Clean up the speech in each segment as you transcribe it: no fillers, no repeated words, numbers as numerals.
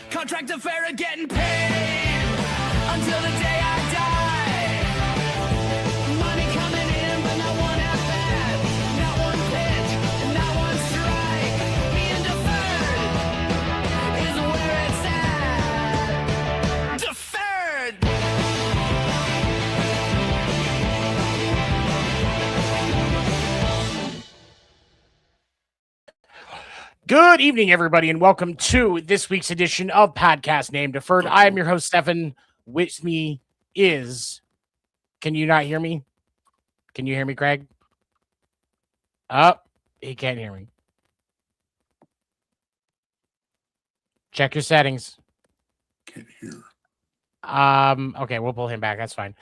Contract Deferred, getting paid until the day I die. Money coming in, but not one at bat, not one pitch, and not one strike. Being deferred is where it's at. Deferred. Good evening, everybody, and welcome to this week's edition of Podcast Name Deferred. I am your host, Stefan. With me is... Can you not hear me? Can you hear me, Craig? Oh, he can't hear me. Check your settings. Can't hear. Okay, we'll pull him back. That's fine.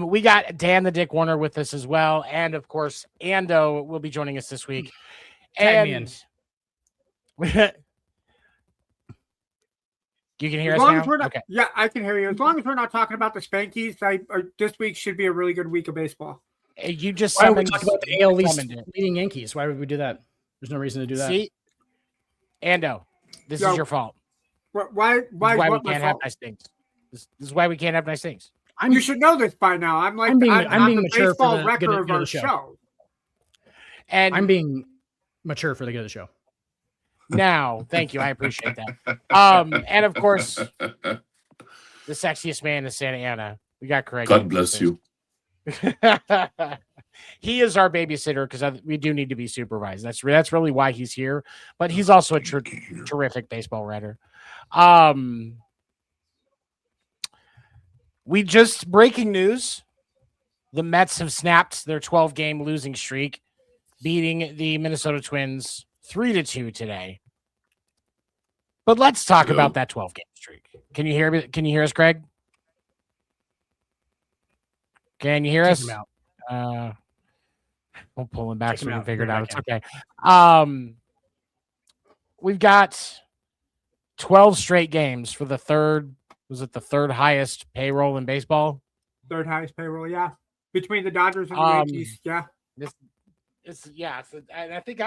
We got Dan the Dick Warner with us as well, and of course, Ando will be joining us this week. Tag me in. You can hear us now? Okay. Yeah, I can hear you. As long as we're not talking about the Spankies, this week should be a really good week of baseball. You just Why would we talk summoned... about the AL leading Yankees? Why would we do that? There's no reason to do that. See? Ando, this is your fault. Why we can't have nice things. This is why we can't have nice things. You should know this by now. I'm being the mature baseball for the record of our show. And I'm being mature for the good of the show. Now, thank you. I appreciate that. And of course, the sexiest man is Santa Ana. We got Craig. God bless you. He is our babysitter because we do need to be supervised. That's really why he's here. But he's also a terrific baseball writer. We just breaking news. The Mets have snapped their 12-game losing streak, beating the Minnesota Twins 3-2 today. But let's talk about that 12-game streak. Can you hear me? Can you hear us, Craig? Can you hear us? We'll pull him back so we can figure it out. It's okay. We've got 12 straight games for the third. Was it the third highest payroll in baseball? Third highest payroll, yeah. Between the Dodgers and the Yankees, yeah. I think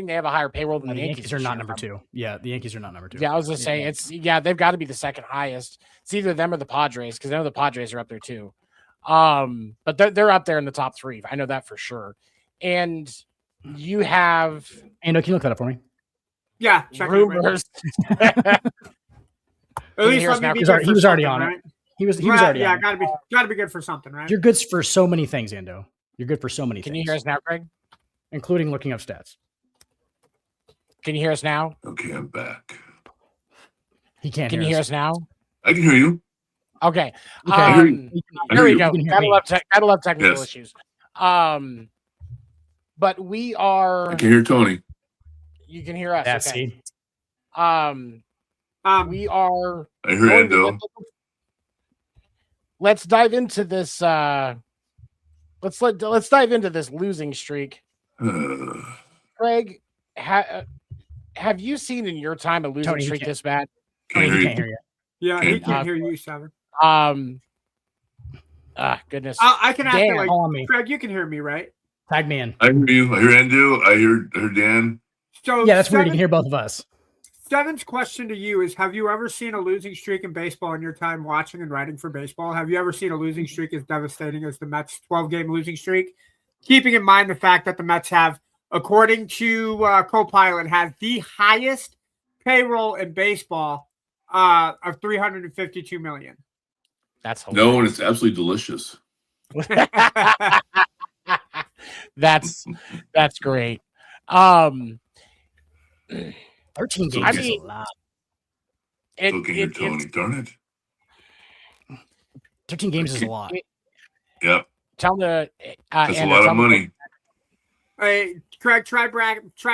they have a higher payroll than the Yankees. Yankees are not number two. Yeah, the Yankees are not number two. Yeah, I was gonna say they've got to be the second highest. It's either them or the Padres because I know the Padres are up there too. But they're up there in the top three. I know that for sure. And you have can you look that up for me? Yeah, rumors. At least he was already on it. He was already on it. Yeah, gotta be good for something, right? You're good for so many things, Ando. You're good for so many things. Can you hear us now, Craig? Including looking up stats. Can you hear us now? Okay, I'm back. He can't. Can you hear us now? I can hear you. Okay. Here we go. Gotta love technical issues. But we are. I can hear Tony. You can hear us. Yeah, okay. see. We are. I hear Endo. Let's dive into this. Let's dive into this losing streak. Craig, have you seen in your time a losing streak this bad? Can He can't hear you. Yeah, he can't hear you, Seven. Goodness. I can Dan, ask call me. Craig, you can hear me, right? Tag me in. I hear you. I hear Endo. I hear Dan. So yeah, that's weird. You can hear both of us. Seven's question to you is: have you ever seen a losing streak in baseball in your time watching and writing for baseball? Have you ever seen a losing streak as devastating as the Mets' 12-game losing streak? Keeping in mind the fact that the Mets have, according to Copilot, has the highest payroll in baseball of $352 million. That's hilarious. No, and it's absolutely delicious. That's great. 13 So games I is mean, a lot. Look at your Tony. Darn it. 13 games is a lot. Yep. tell the That's a Anna, lot tell of the- money. Hey, Craig, try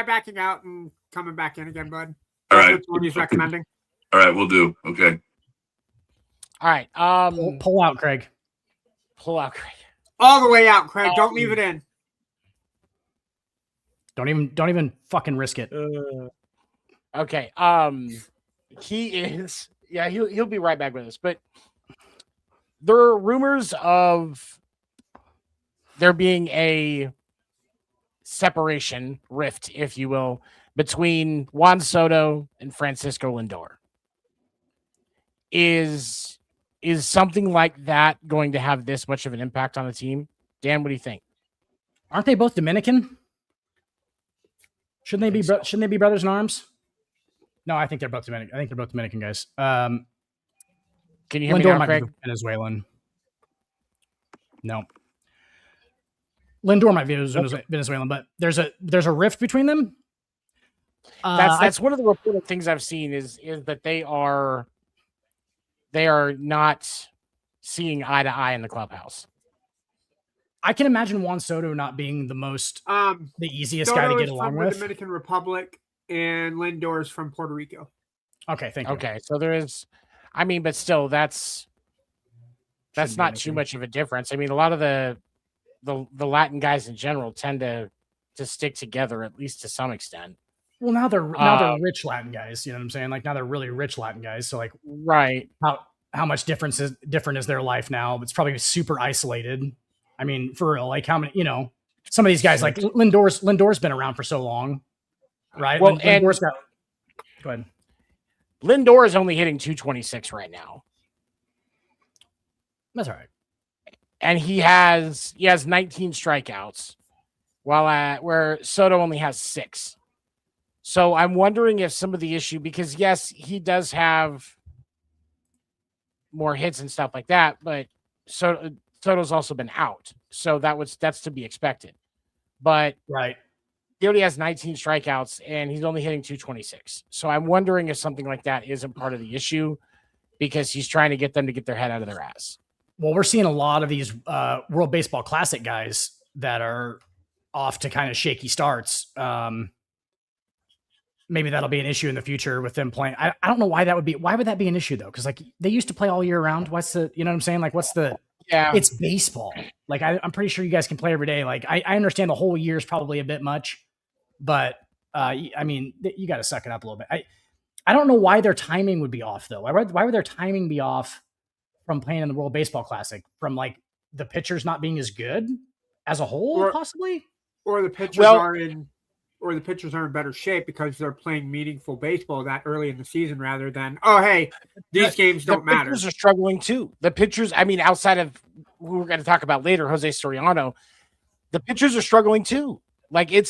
backing out and coming back in again, bud. All That's right. what Tony's recommending. All right, we'll do. Okay. All right. Pull out, Craig. Pull out, Craig. All the way out, Craig. Don't leave it in. Don't even fucking risk it. Okay. He is. Yeah, he'll be right back with us. But there are rumors of there being a separation rift, if you will, between Juan Soto and Francisco Lindor. Is something like that going to have this much of an impact on the team? Dan, what do you think? Aren't they both Dominican? Shouldn't they be? Shouldn't they be brothers in arms? No, I think they're both Dominican. I think they're both Dominican guys. Can you hear me Lindor now, might Craig? be Venezuelan. No. Lindor might be Venezuelan, but there's a rift between them. That's one of the reported things I've seen is that they are not seeing eye to eye in the clubhouse. I can imagine Juan Soto not being the easiest guy to Soto get is along from with. the Dominican Republic, and Lindor's from Puerto Rico. Okay, thank you. Okay, so there is, I mean, but still, that's Shouldn't be not an too issue. much of a difference. I mean, a lot of the Latin guys in general tend to stick together at least to some extent. Well, now they're rich Latin guys. You know what I'm saying? Like now they're really rich Latin guys. So like, Right. how much different is their life now? It's probably super isolated. I mean, for real, like how many? You know, some of these guys like Lindor's been around for so long, right? Well, Lindor's got. Go ahead. Lindor is only hitting 226 right now, That's all right. and he has 19 strikeouts, while where Soto only has 6. So I'm wondering if some of the issue, because yes, he does have more hits and stuff like that, but Soto's also been out, so that's to be expected. But Right. he already has 19 strikeouts, and he's only hitting 226. So I'm wondering if something like that isn't part of the issue, because he's trying to get them to get their head out of their ass. Well, we're seeing a lot of these World Baseball Classic guys that are off to kind of shaky starts. Maybe that'll be an issue in the future with them playing. I don't know why that would be. Why would that be an issue though? Because like they used to play all year round. What's the? You know what I'm saying? Like what's the? Yeah, It's baseball. Like I'm pretty sure you guys can play every day. Like I understand the whole year is probably a bit much, but I mean you got to suck it up a little bit. I don't know why their timing would be off though. Why would their timing be off from playing in the World Baseball Classic? From like the pitchers not being as good as a whole, possibly. Or the pitchers are in better shape because they're playing meaningful baseball that early in the season rather than, oh, hey, these games don't matter. The pitchers are struggling too. The pitchers, I mean, outside of who we're going to talk about later, Jose Soriano, the pitchers are struggling too. Like I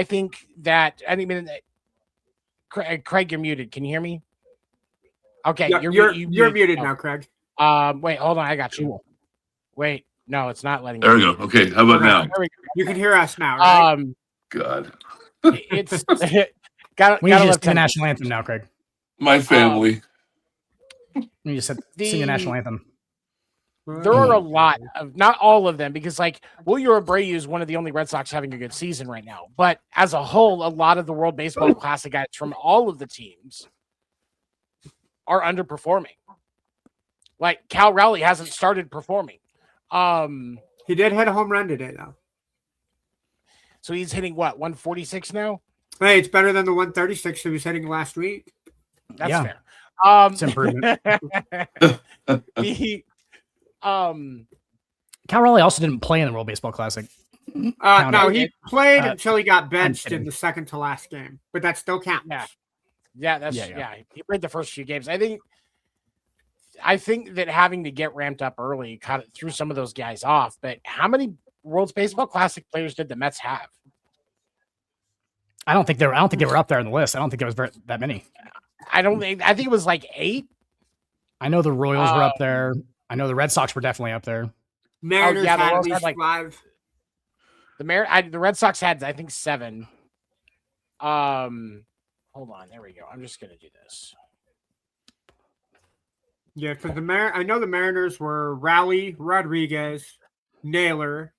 think that, I mean, Craig, you're muted. Can you hear me? Okay. Yeah, you're muted now, Craig. Wait, hold on. I got you. Wait. No, it's not letting me. There we go. Okay. How about now? There we go. You can hear us now, right? God. It's got We need to sing the national anthem now, Craig. My family. We just said sing the national anthem. There are a lot of, not all of them, because like Wilyer Abreu is one of the only Red Sox having a good season right now. But as a whole, a lot of the World Baseball Classic guys from all of the teams are underperforming. Like Cal Raleigh hasn't started performing. He did hit a home run today, though. So he's hitting what, 146 now? Hey, it's better than the 136 he was hitting last week. That's Yeah. fair. It's improvement. Cal Raleigh also didn't play in the World Baseball Classic. No, he played uh, until he got benched kidding. in the second to last game, but that still counts. Yeah. Yeah. He played the first few games. I think that having to get ramped up early kind of threw some of those guys off. But how many World Baseball Classic players did the Mets have? I don't think they were up there on the list. I don't think it was that many. I think it was like 8. I know the Royals were up there. I know the Red Sox were definitely up there. Mariners the had at Royals least had, like, 5. The Red Sox had, I think, 7. Hold on, there we go. I'm just gonna do this. Yeah, because I know the Mariners were Rowley, Rodriguez, Naylor,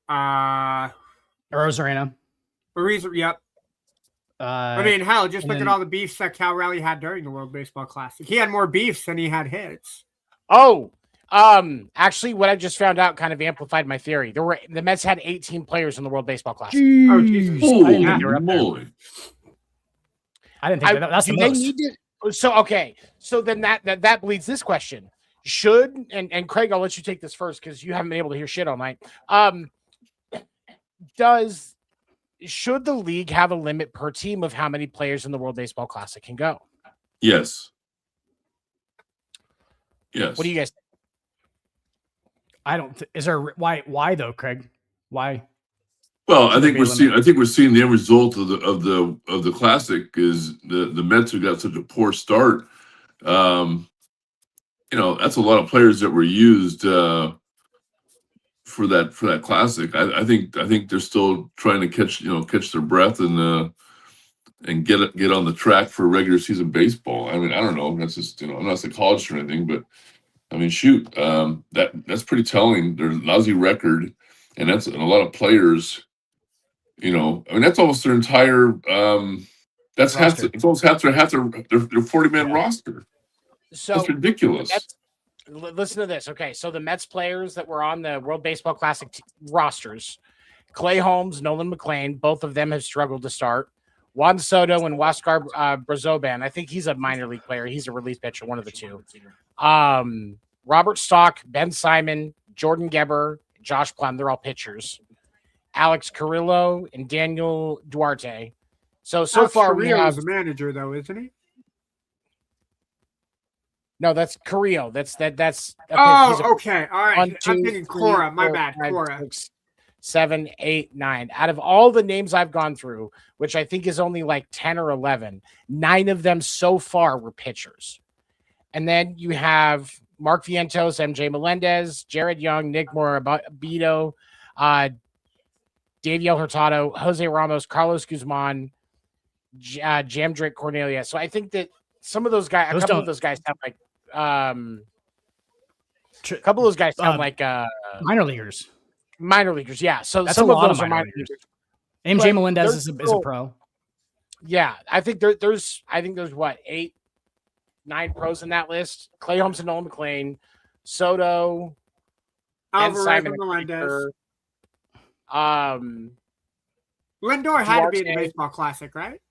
Rosarena. Yep. I mean, hell, just look at all the beefs that Cal Raleigh had during the World Baseball Classic. He had more beefs than he had hits. Oh, actually, what I just found out kind of amplified my theory. The Mets had 18 players in the World Baseball Classic. Oh, Jesus. Holy I moly! I didn't think that's the most. So then that bleeds this question. Should and Craig, I'll let you take this first because you haven't been able to hear shit all night. Should the league have a limit per team of how many players in the World Baseball Classic can go? Yes. Yes. What do you guys think? I don't. Is there why though, Craig? Why? Well, I think we're seeing the end result of the Classic is the Mets who got such a poor start. That's a lot of players that were used for that Classic. I think they're still trying to catch their breath and get on the track for regular season baseball. I mean, I don't know. That's just I'm not a psychologist or anything, but I mean, shoot, that's pretty telling. Their lousy record, and a lot of players. I mean, that's almost their entire. That's roster. it's almost half their 40-man roster. So that's ridiculous. Listen to this. Okay, so the Mets players that were on the World Baseball Classic rosters, Clay Holmes, Nolan McLean, both of them have struggled to start. Juan Soto and Huáscar Brazoban, I think he's a minor league player. He's a relief pitcher, one of the two. Robert Stock, Ben Simon, Jordan Gebber, Josh Plum, they're all pitchers. Alex Carrillo and Daniel Duarte. So Alex far we Carrillo have is a manager, though, isn't he? No, that's Carrillo. That's okay. Okay. All right. 1, 2, I'm thinking 3, Cora. My 4, bad. 5, Cora. 6, 7, 8, 9. Out of all the names I've gone through, which I think is only like 10 or 11, 9 of them so far were pitchers. And then you have Mark Vientos, MJ Melendez, Jared Young, Nick Morabito, Daviel Hurtado, Jose Ramos, Carlos Guzman, Jamdrick Cornelia. So I think that some of those guys, a couple of those guys sound like minor leaguers. Minor leaguers, yeah. So that's some a of lot those of are minor leaguers. MJ Melendez is a pro. Yeah, I think there's what 8, 9 pros in that list. Clay Holmes and Nolan McLean, Soto, Alvarez and and Melendez. Lindor had to be in the Baseball Classic, right?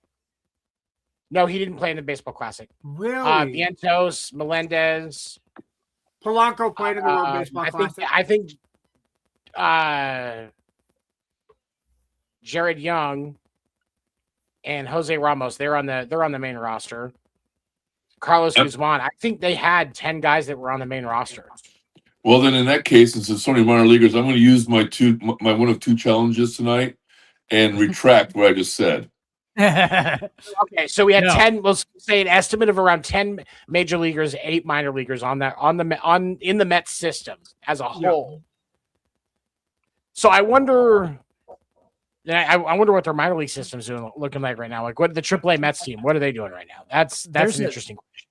No, he didn't play in the Baseball Classic. Really? Vientos, Melendez. Polanco played in the World Baseball Classic. I think Jared Young and Jose Ramos, they're on the main roster. Carlos Guzman, I think they had 10 guys that were on the main roster. Well, then in that case, since there's so many minor leaguers, I'm going to use my one of 2 challenges tonight and retract what I just said. Okay, so we had 10. Let's say an estimate of around 10 major leaguers, 8 minor leaguers in the Mets system as a whole. Yep. So I wonder what their minor league system's looking like right now. Like, what the AAA Mets team? What are they doing right now? That's an interesting question.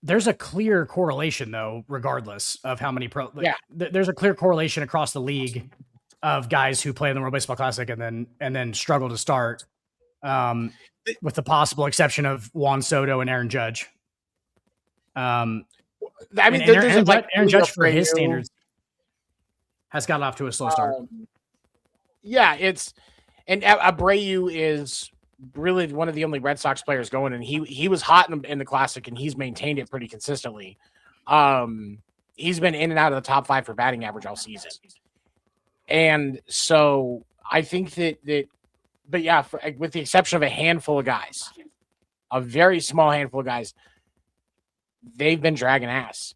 There's a clear correlation, though, regardless of how many there's a clear correlation across the league of guys who play in the World Baseball Classic and then struggle to start, with the possible exception of Juan Soto and Aaron Judge. Aaron Judge, for his standards, has gotten off to a slow start. Abreu is really one of the only Red Sox players going, and he was hot in the Classic, and he's maintained it pretty consistently. He's been in and out of the top 5 for batting average all season, and so I think that. But yeah, with the exception of a handful of guys, a very small handful of guys, they've been dragging ass.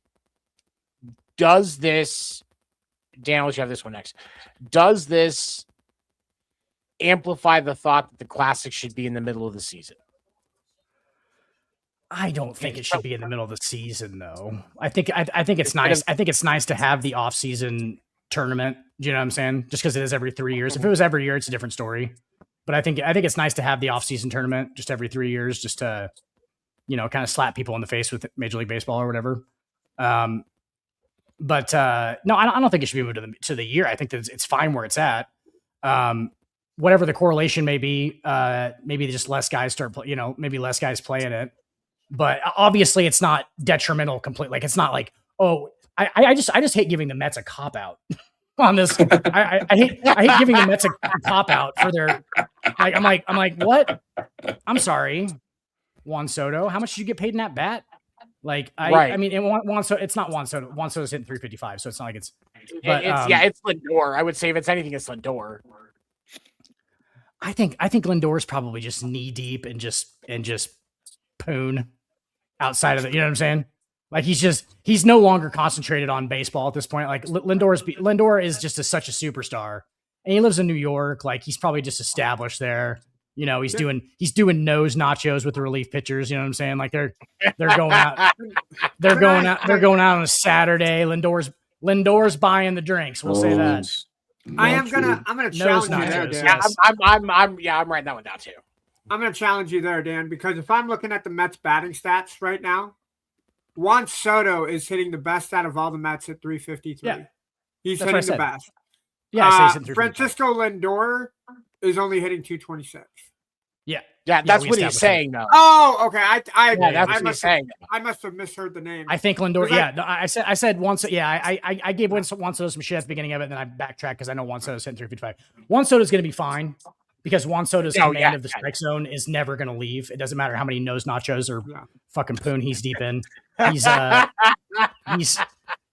Does this, Dan, I'll let you have this one next. Does this amplify the thought that the Classic should be in the middle of the season? I don't think it should be in the middle of the season, though. I think it's nice. I think it's nice to have the off season tournament. Do you know what I'm saying? Just because it is every 3 years. If it was every year, it's a different story. But I think it's nice to have the off-season tournament just every 3 years, just to, kind of slap people in the face with Major League Baseball or whatever. But no, I don't think it should be moved to the year. I think that it's fine where it's at. Whatever the correlation may be, maybe just less guys maybe less guys playing it. But obviously, it's not detrimental completely. Like, it's not like, oh, I just hate giving the Mets a cop out on this. I hate giving the Mets a cop out for their. Like, I'm like, what? I'm sorry, Juan Soto. How much did you get paid in that bat? Like, I mean, Juan Soto, it's not Juan Soto. Juan Soto's hitting 355, so it's not like it's. But it's Lindor. I would say if it's anything, it's Lindor. I think Lindor's probably just knee deep and just poon outside of it. You know what I'm saying? Like, he's no longer concentrated on baseball at this point. Like, Lindor is just such a superstar, and he lives in New York. Like, he's probably just established there. He's doing nose nachos with the relief pitchers. You know what I'm saying? Like, they're going out. They're going out on a Saturday. Lindor's buying the drinks. We'll say that. I'm gonna challenge you there, Dan. Yes. I'm writing that one down too. I'm gonna challenge you there, Dan, because if I'm looking at the Mets batting stats right now, Juan Soto is hitting the best out of all the Mets at 353. Yeah. He's That's what I hitting the said. best. Yeah, he's hitting 355. Francisco Lindor is only hitting 226. Yeah, that's what he's saying, though. Oh, okay. I agree. That's what he's saying. I must have misheard the name. I think Lindor. I said Juan Soto. Yeah, I gave Juan Soto some shit at the beginning of it, and then I backtracked because I know Juan Soto's hitting 355. Juan Soto's going to be fine because Juan Soto's command of the strike zone is never going to leave. It doesn't matter how many nose nachos or fucking poon he's deep in.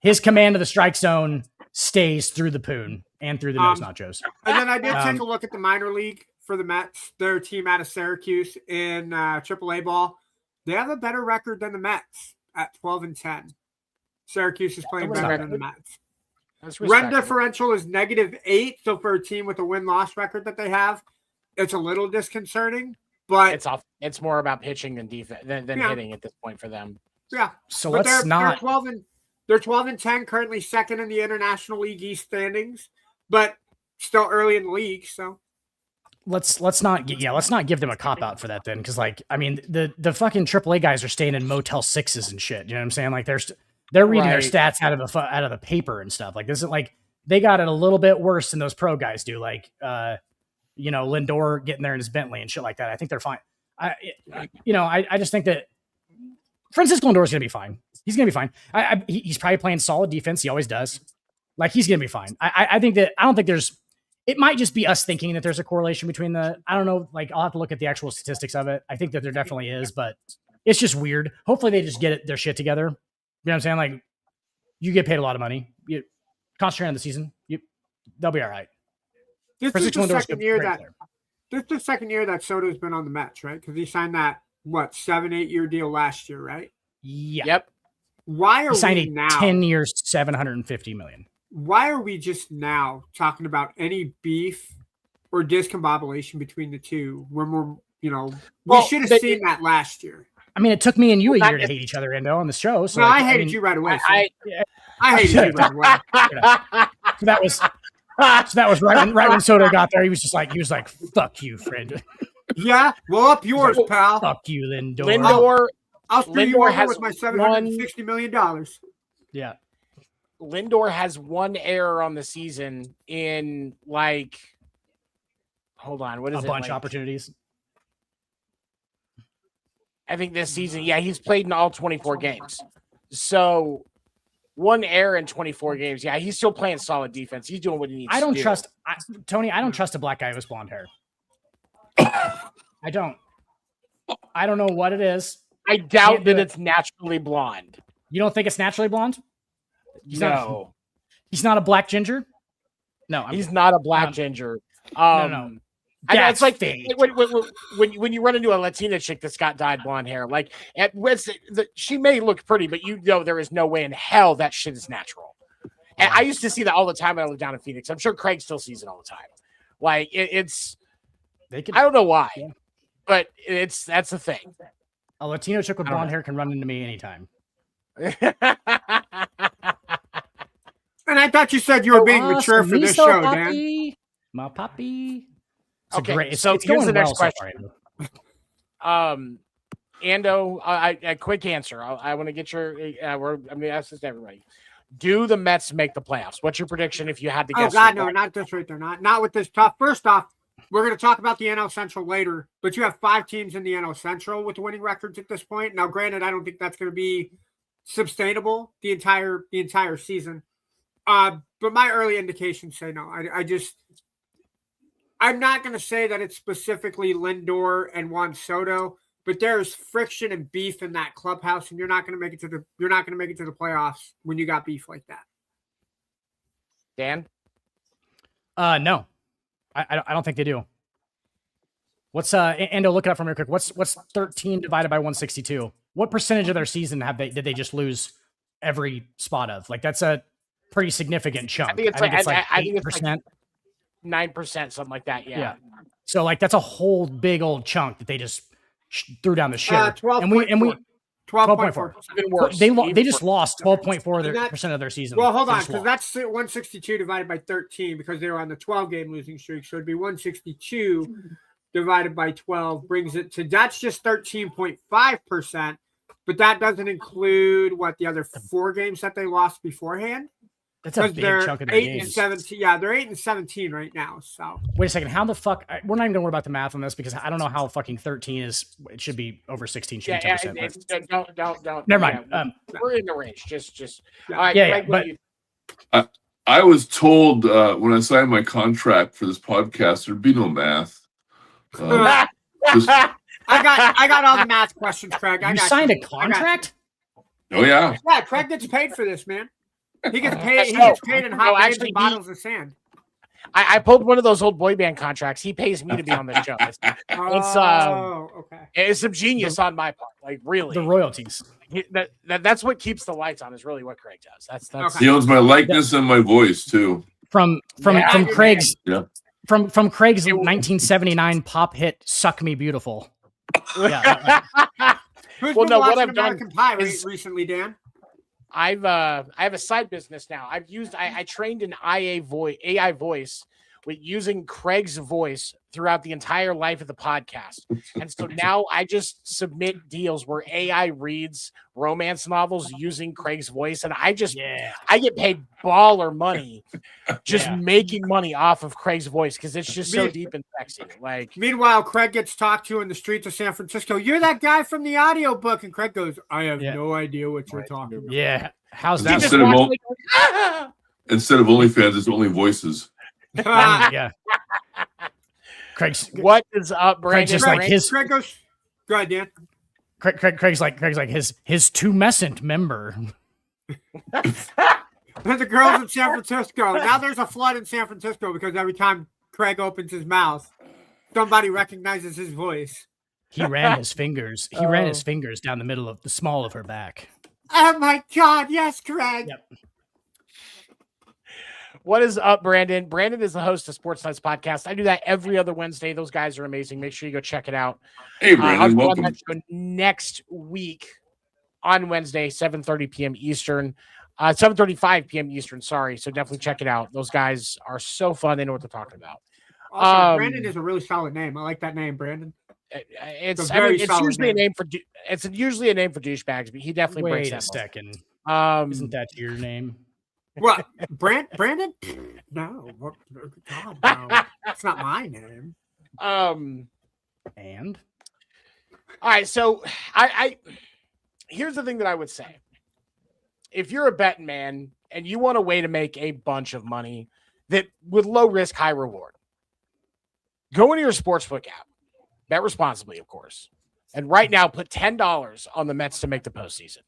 His command of the strike zone stays through the poon and through the nose nachos. And then I did take a look at the minor league for the Mets, their team out of Syracuse in AAA ball. They have a better record than the Mets at 12-10. Syracuse is playing better than the Mets. Run differential is -8. So for a team with a win-loss record that they have, it's a little disconcerting. But it's more about pitching than defense than hitting at this point for them. Yeah. So but let's not. They're 12-10, currently second in the International League East standings, but still early in the league. So. Let's not give them a cop out for that then, because the fucking AAA guys are staying in Motel 6s and shit. You know what I'm saying? Like, they're reading their stats out of the paper and stuff. Like, this is like they got it a little bit worse than those pro guys do. Like, Lindor getting there in his Bentley and shit like that. I think they're fine. I just think that Francisco Lindor is going to be fine. He's going to be fine. He's probably playing solid defense. He always does. Like, he's going to be fine. I don't think there's. It might just be us thinking that there's a correlation between I don't know, like, I'll have to look at the actual statistics of it. I think that there definitely is, but it's just weird. Hopefully they just get their shit together. You know what I'm saying? Like, you get paid a lot of money. You concentrate on the season. They'll be all right. This is the second year that Soto's been on the Mets, right? Because he signed that, 7-8 year deal last year, right? Yeah. Yep. Why are he signed we now 10 years, $750 million. Why are we just now talking about any beef or discombobulation between the two when we should have seen that last year? I mean, it took me and you a year to hate each other, Endo, on the show. So I hated you right away. I hated you right away. So that was right when Soto got there. He was like, "Fuck you, friend." Yeah, well, up yours, pal. Fuck you, Lindor. I'll screw you over with my $760 million. Yeah. Lindor has one error on the season in hold on, what is a bunch of opportunities. I think this season, he's played in all 24 games. So one error in 24 games. Yeah, he's still playing solid defense. He's doing what he needs to do. Tony, I don't trust a black guy with blonde hair. I don't know what it is. I doubt that it's naturally blonde. You don't think it's naturally blonde? He's not a black ginger. No, he's not a black ginger. No. It's like when you run into a Latina chick that's got dyed blonde hair. Like, she may look pretty, but there is no way in hell that shit is natural. And I used to see that all the time when I lived down in Phoenix. I'm sure Craig still sees it all the time. Like, I don't know why, but that's the thing. A Latino chick with blonde hair can run into me anytime. And I thought you said you were being mature for this show, Dan. Poppy. My poppy. It's Okay, great. It's so it's here's going the next well so question. far. Ando, a quick answer. I want to get your. I'm going to ask this to everybody. Do the Mets make the playoffs? What's your prediction if you had to guess? Oh God, no, not this right there. Not with this tough. First off, we're going to talk about the NL Central later, but you have 5 teams in the NL Central with winning records at this point. Now, granted, I don't think that's going to be sustainable the entire season. But my early indications say no. I'm not going to say that it's specifically Lindor and Juan Soto, but there's friction and beef in that clubhouse, and you're not going to make it to the playoffs when you got beef like that. Dan? No, I don't think they do. What's Ando, look it up for me real quick. What's 13 divided by 162? What percentage of their season did they just lose every spot of? Like, that's a pretty significant chunk. I think it's like 8%. 9%, something like that. Yeah. So like that's a whole big old chunk that they just threw down the shitter. 12.4. Even worse. They just lost 12.4% of their season. Well, hold on, because that's 162 divided by 13 because they were on the 12-game losing streak. So it'd be 162 divided by 12 brings it to that's just 13.5%. But that doesn't include the other 4 games that they lost beforehand. That's a big chunk of their 8 games. and 17. Yeah, they're 8 and 17 right now. So wait a second. How the fuck? We're not even gonna worry about the math on this because I don't know how fucking 13 is. It should be over 16. Should be 10%. Don't. Never mind. Yeah, we're in the range. Just. Yeah. All right, Yeah, Greg, but I was told when I signed my contract for this podcast, there'd be no math. Just, I got all the math questions, Craig. you signed a contract? oh yeah. Yeah, Craig gets paid for this, man. He gets paid. He gets paid in hot bags and bottles of sand. I pulled one of those old boy band contracts. He pays me to be on the show. Okay. It's some genius on my part. Like really, The royalties. That's what keeps the lights on. Is really what Craig does. That's Okay. He owns my likeness and my voice too. From Yeah, Craig's from Craig's It- 1979 pop hit "Suck Me Beautiful." Yeah, Who's Well, been no, what watching I've done American Pie is- recently, Dan? I have a side business now. I trained in AI voice with using Craig's voice throughout the entire life of the podcast. And so now I just submit deals where AI reads romance novels using Craig's voice. And I get paid baller money just making money off of Craig's voice because it's just so deep and sexy. Like, Meanwhile, Craig gets talked to in the streets of San Francisco. You're that guy from the audiobook. And Craig goes, I have no idea what you're talking about. yeah. How's he that? just Instead of walks all- like, "Ah!" Instead of OnlyFans, it's only voices. Yeah. Craig's What is up, Brandon? Craig's just like his. Craig goes, go ahead, Dan. Craig's like his tumescent member. There's the girls in San Francisco. Now there's a flood in San Francisco because every time Craig opens his mouth, somebody recognizes his voice. He ran his fingers. He ran his fingers down the middle of the small of her back. Oh my God! Yes, Craig. Yep. What is up, Brandon? Brandon is the host of Sports Nuts Podcast. I do that every other Wednesday. Those guys are amazing. Make sure you go check it out. Hey, Brandon, I'll be on welcome. that show next week on Wednesday, 7:30 p.m. Eastern. 7:35 p.m. Eastern. Sorry. So definitely check it out. Those guys are so fun. They know what they're talking about. Also, Brandon is a really solid name. I like that name, Brandon. It's It's a very it's solid usually name. it's usually a name for douchebags, but he definitely breaks Wait a that second. mold. Isn't that your name? What? Brandon? No. God, no. That's not my name. And All right, so I here's the thing that I would say. If you're a betting man and you want a way to make a bunch of money that with low risk, high reward, go into your sportsbook app, bet responsibly, of course, and right now put $10 on the Mets to make the postseason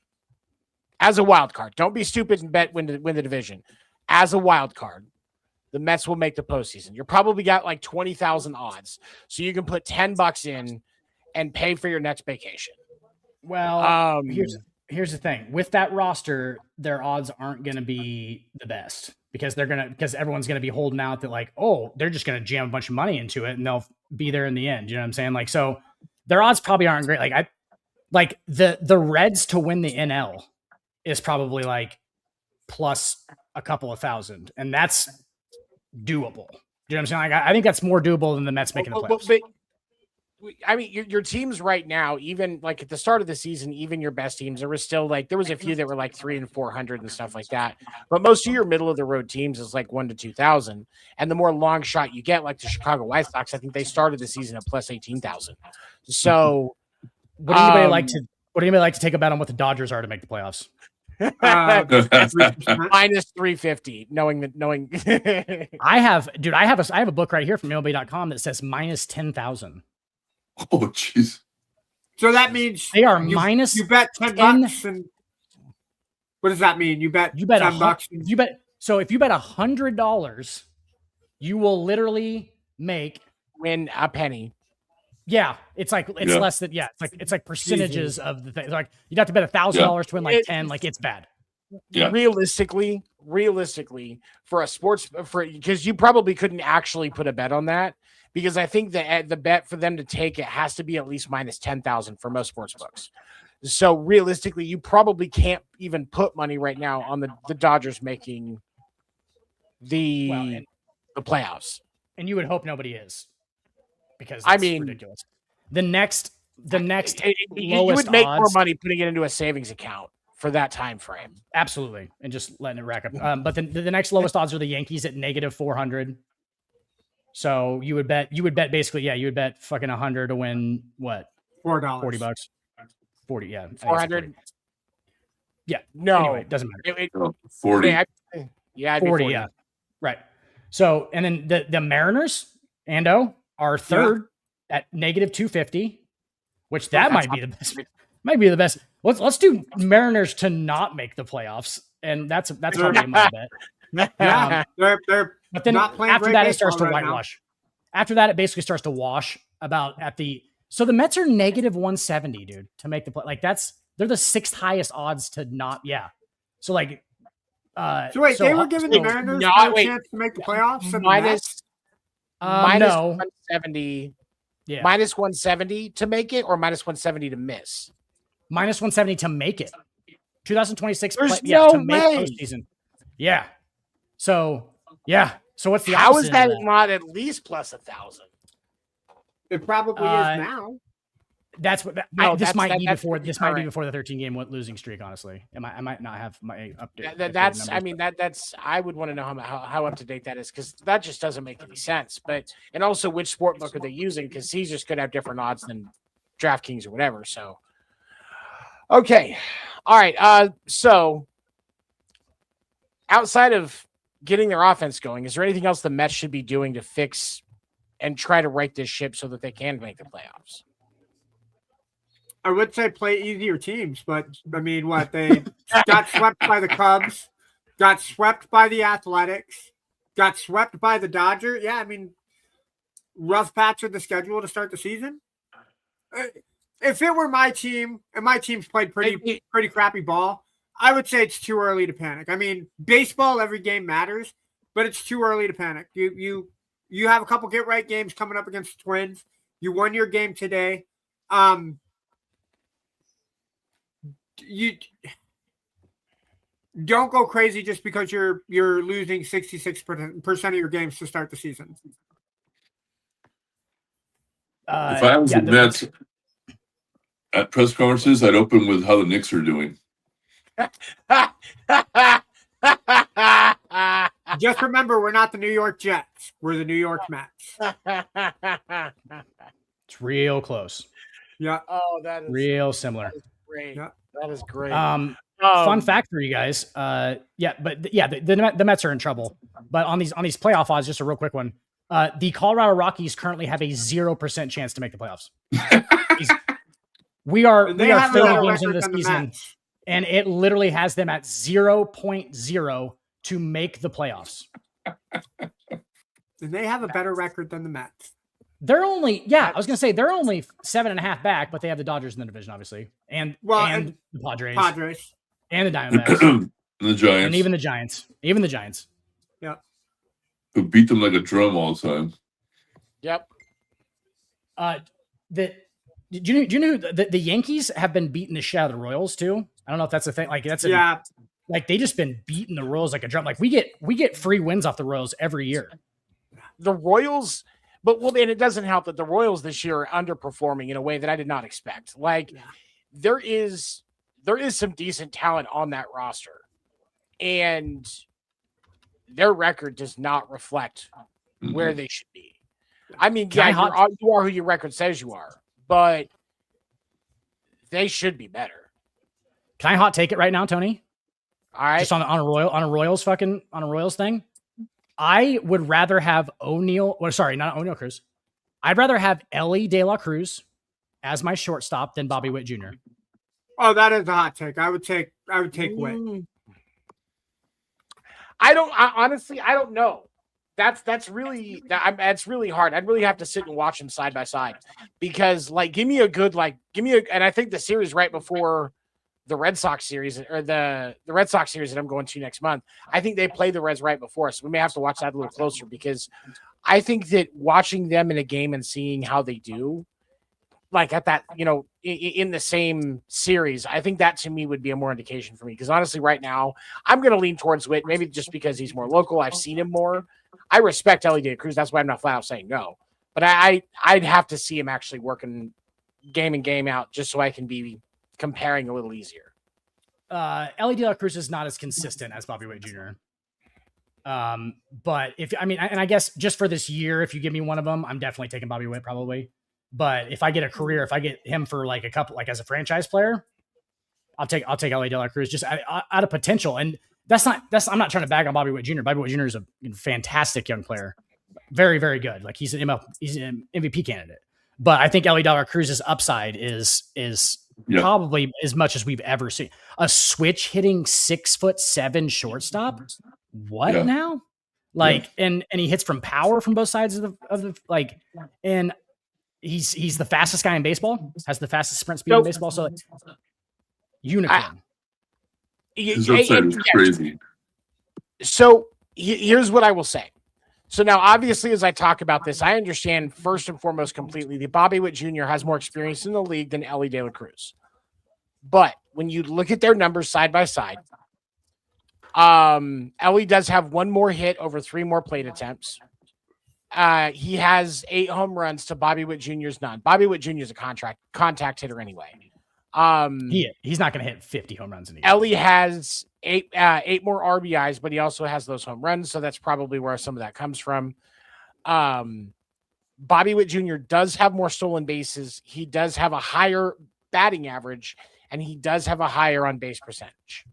as a wild card. Don't be stupid and bet win the division. As a wild card, the Mets will make the postseason. You're probably got like 20,000 odds, so you can put $10 in and pay for your next vacation. well, here's the thing. With that roster, their odds aren't going to be the best because everyone's going to be holding out that like, oh, they're just going to jam a bunch of money into it and they'll be there in the end. You know what I'm saying? Like, so their odds probably aren't great. Like the Reds to win the NL is probably like plus a couple of thousand, and that's doable. You know what I'm saying? Like, I think that's more doable than the Mets making the playoffs. But I mean, your teams right now, even like at the start of the season, even your best teams, there was still like there was a few that were like 300 and 400 and stuff like that. But most of your middle of the road teams is like 1 to 2,000, and the more long shot you get, like the Chicago White Sox, I think they started the season at plus 18,000. So, Would anybody like to take a bet on what the Dodgers are to make the playoffs? minus 350, knowing I have a book right here from MLB.com that says minus 10,000. Oh, jeez. So that means they are minus. You bet $10, and what does that mean? You bet $10. So if you bet $100, you will literally win a penny. Yeah, it's less than it's like percentages of the thing. Like you'd have to bet $1,000 to win like 10. Like it's bad. Yeah. Realistically, for a sports because you probably couldn't actually put a bet on that. Because I think the bet for them to take it has to be at least minus 10,000 for most sports books. So realistically, you probably can't even put money right now on the Dodgers making the playoffs. And you would hope nobody is, because I mean, ridiculous. The next you would make more money putting it into a savings account for that time frame. Absolutely, and just letting it rack up. But the next lowest odds are the Yankees at negative 400. So you would bet basically, you would bet fucking 100 to win what? $4. $40. 40, yeah. 400. Yeah. No, anyway, it doesn't matter. 40. Yeah, 40, yeah. Right. So, and then the Mariners, Ando, are third at negative 250, which might be the best. Might be the best. Let's do Mariners to not make the playoffs, and that's probably my bet. Yeah, they're but then not playing after that, it starts to right whitewash. Now. After that, it basically starts to wash so the Mets are negative 170, dude, to make the play. Like they're the sixth highest odds to not. Yeah. So like, so wait, they were giving the Mariners no chance to make the playoffs and minus no 170. Yeah. Minus 170 to make it, or minus 170 to miss? Minus 170 to make it. 2026 to make postseason. Yeah. So yeah. So what's the how opposite is that of not at least plus 1,000? It probably is now. That's what this might be before the 13-game losing streak. Honestly, I might not have my update. That's I mean that's I would want to know how up to date that is, because that just doesn't make any sense. But and also which sport book are they using? Because Caesars could have different odds than DraftKings or whatever. So okay, all right. So outside of getting their offense going, is there anything else the Mets should be doing to fix and try to right this ship so that they can make the playoffs? I would say play easier teams, but I mean, what they got swept by the Cubs, got swept by the Athletics, got swept by the Dodgers. Yeah, I mean, rough patch of the schedule to start the season. If it were my team and my team's played pretty crappy ball, I would say it's too early to panic. I mean, baseball, every game matters, but it's too early to panic. You have a couple get right games coming up against the Twins. You won your game today. You don't go crazy just because you're losing 66% of your games to start the season. If I was the Mets at press conferences, I'd open with how the Knicks are doing. Just remember, we're not the New York Jets. We're the New York Mets. It's real close. Yeah. Oh, that is real similar. That is great. Yeah. That is great. Fun fact for you guys. The Mets are in trouble. But on these playoff odds, just a real quick one. The Colorado Rockies currently have a 0% chance to make the playoffs. we are 30 games into the season, and it literally has them at 0.0 to make the playoffs. And they have a better record than the Mets. They're only, I was going to say they're only 7.5 back, but they have the Dodgers in the division, obviously. And the Padres. And the Diamondbacks. And the Giants. And even the Giants. Yeah. Who beat them like a drum all the time. Yep. Do you know the Yankees have been beating the shit out of the Royals too? I don't know if that's a thing. Like that's Like they just been beating the Royals like a drum. Like we get free wins off the Royals every year. The Royals, and it doesn't help that the Royals this year are underperforming in a way that I did not expect. Like there is some decent talent on that roster, and their record does not reflect where they should be. I mean, you are who your record says you are, but they should be better. Can I hot take it right now, Tony? All right. Just on a Royals thing. I would rather have not O'Neal Cruz. I'd rather have Ellie De La Cruz as my shortstop than Bobby Witt Jr. Oh, that is a hot take. I would take Witt. Honestly, I don't know. That's really hard. I'd really have to sit and watch them side by side because give me and I think the series right before the Red Sox series or the Red Sox series that I'm going to next month, I think they play the Reds right before us. So we may have to watch that a little closer because I think that watching them in a game and seeing how they do, like at that, in the same series, I think that to me would be a more indication for me. Because honestly, right now, I'm going to lean towards Witt, maybe just because he's more local. I've seen him more. I respect Ellie De La Cruz. That's why I'm not flat out saying no. But I'd have to see him actually working game in, game out just so I can be comparing a little easier. Ellie De La Cruz is not as consistent as Bobby Witt Jr. But I guess just for this year, if you give me one of them, I'm definitely taking Bobby Witt probably. But if I get a career, if I get him for like a couple, like as a franchise player, I'll take Ellie De La Cruz just out of potential. And I'm not trying to bag on Bobby Witt Jr. Bobby Witt Jr. is a fantastic young player. Very, very good. Like he's an MVP candidate. But I think Ellie De La Cruz's upside is probably as much as we've ever seen. A switch hitting 6'7" shortstop. What now? And he hits from power from both sides of the and he's the fastest guy in baseball, has the fastest sprint speed in baseball. So unicorn. His upside is crazy. So here's what I will say. So now, obviously, as I talk about this, I understand first and foremost completely that Bobby Witt Jr. has more experience in the league than Ellie De La Cruz. But when you look at their numbers side by side, Ellie does have one more hit over 3 more plate attempts. He has 8 home runs to Bobby Witt Jr.'s none. Bobby Witt Jr. is a contact hitter anyway. He's not going to hit 50 home runs in a year. Ellie has 8 more RBIs, but he also has those home runs, so that's probably where some of that comes from. Bobby Witt Jr. does have more stolen bases. He does have a higher batting average, and he does have a higher on base percentage.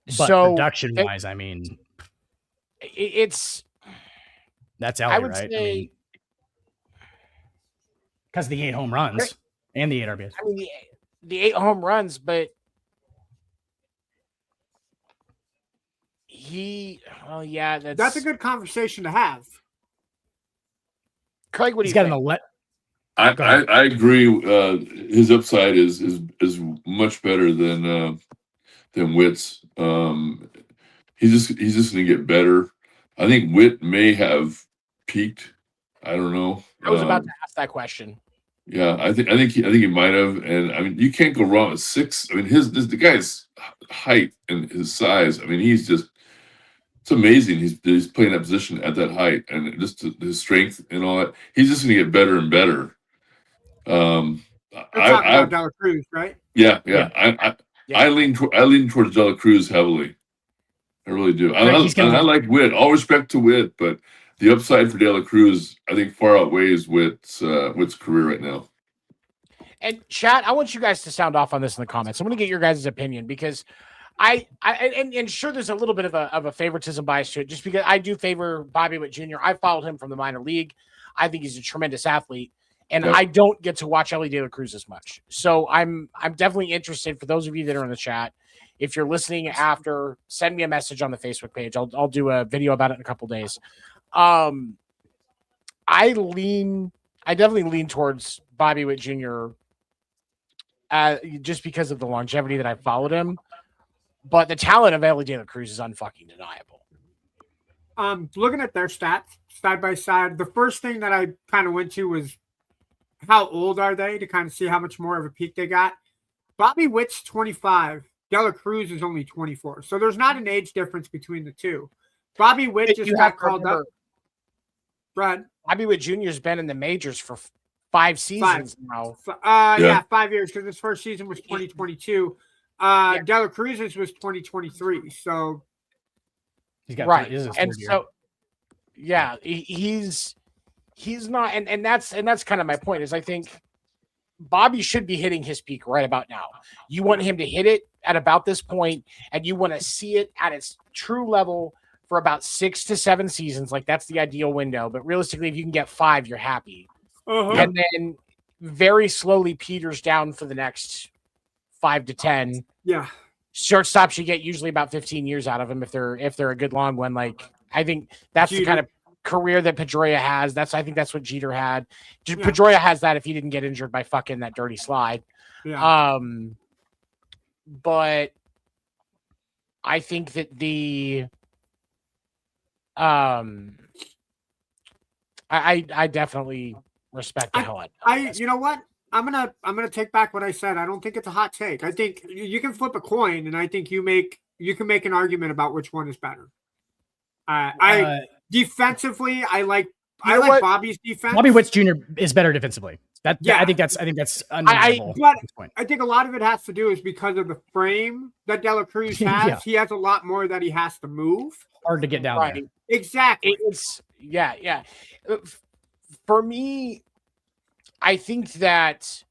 But so production-wise, that's Ellie, I would right? say because the 8 home runs and the 8 RBIs. I mean, the 8 home runs, but that's a good conversation to have. Craig, what do He's you got think? I agree. His upside is much better than Witt's. He's just going to get better. I think Witt may have peaked. I don't know. I was about to ask that question. Yeah, I think he might have, and you can't go wrong with 6. The guy's height and his size. It's amazing. He's playing that position at that height, and just his strength and all that. He's just going to get better and better. You're talking about De La Cruz, right? Yeah. I lean towards De La Cruz heavily. I really do. I like Witt. All respect to Witt, but the upside for De La Cruz, I think, far outweighs Witt's career right now. And chat, I want you guys to sound off on this in the comments. I'm going to get your guys' opinion because and sure, there's a little bit of a favoritism bias to it, just because I do favor Bobby Witt Jr. I followed him from the minor league. I think he's a tremendous athlete, and I don't get to watch Ellie De La Cruz as much. So I'm definitely interested. For those of you that are in the chat, if you're listening after, send me a message on the Facebook page. I'll do a video about it in a couple days. I definitely lean towards Bobby Witt Jr. Just because of the longevity that I followed him. But the talent of Ellie De La Cruz is unfucking deniable. Looking at their stats side by side, the first thing that I kind of went to was how old are they, to kind of see how much more of a peak they got. Bobby Witt's 25. Dela Cruz is only 24. So there's not an age difference between the two. Bobby Witt just got called up. Brad. Bobby Witt Jr.'s been in the majors for 5 seasons now. 5 years, because his first season was 2022. Dela Cruz's was 2023. So he's got right, and so he's not, and that's kind of my point. Is I think Bobby should be hitting his peak right about now. You want him to hit it at about this point, and you want to see it at its true level for about 6 to 7 seasons. Like that's the ideal window. But realistically, if you can get 5, you're happy. And then very slowly peters down for the next 5 to 10. Yeah. Shortstops, you get usually about 15 years out of them if they're a good long one. Like I think that's the kind of career that Pedroia has. I think that's what Jeter had. Pedroia has that if he didn't get injured by fucking that dirty slide. Yeah. But I think that I definitely respect the hell out of it. You know what? I'm gonna take back what I said. I don't think it's a hot take. I think you can flip a coin, and I think you can make an argument about which one is better. Defensively, I like Bobby's defense. Bobby Witt Jr. is better defensively. I think that's undeniable. But I think a lot of it has to do is because of the frame that Dela Cruz has. Yeah. He has a lot more that he has to move. Hard to get down there. Exactly. Yeah. For me, I think that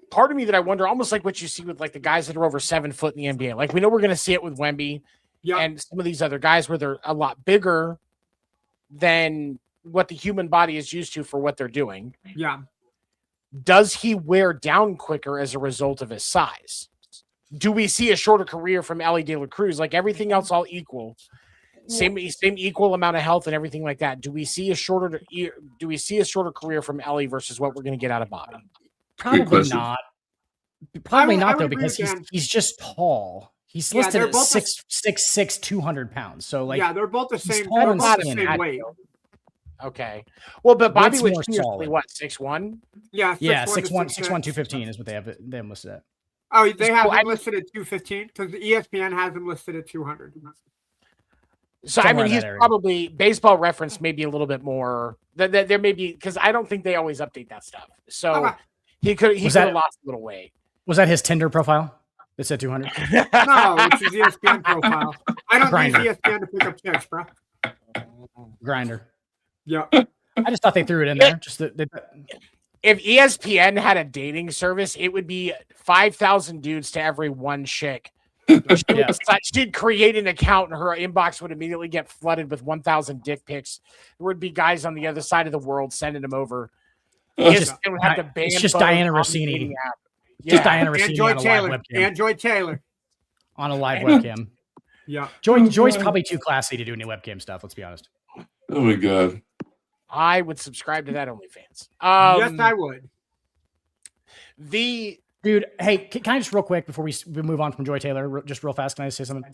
part of me that I wonder, almost like what you see with like the guys that are over 7 foot in the NBA. Like we know we're going to see it with Wemby and some of these other guys where they're a lot bigger than what the human body is used to for what they're doing. Yeah. Does he wear down quicker as a result of his size? Do we see a shorter career from Ellie De La Cruz? Like everything else all equal, same equal amount of health and everything like that. Do we see a shorter career from Ellie versus what we're going to get out of Bobby? Probably not. Probably not though, because he's just tall. He's listed at 6'6", 200 pounds. So like, they're both the same. They're both the same weight. Okay. Well, but Bobby was solid. What, 6'1"? Yeah, 6'1", 215 is what they have them listed at. Oh, they have him listed at 215 because the ESPN has him listed at 200. So I mean, he's probably Baseball Reference maybe a little bit more. There may be, because I don't think they always update that stuff. So he could have lost a little weight. Was that his Tinder profile? It said 200. No, it's his ESPN profile. I don't use ESPN to pick up checks, bro. Grinder. Yeah. I just thought they threw it in there. Just if ESPN had a dating service, it would be 5,000 dudes to every one chick. She'd create an account and her inbox would immediately get flooded with 1,000 dick pics. There would be guys on the other side of the world sending them over. It's just Diana Rossini. Just Diana Rossini on a live webcam. Enjoy Taylor. On a live webcam. Yeah. Joy's probably too classy to do any webcam stuff, let's be honest. Oh my God. I would subscribe to that OnlyFans. Yes, I would. Dude, hey, can I just real quick before we move on from Joy Taylor, just real fast, can I say something?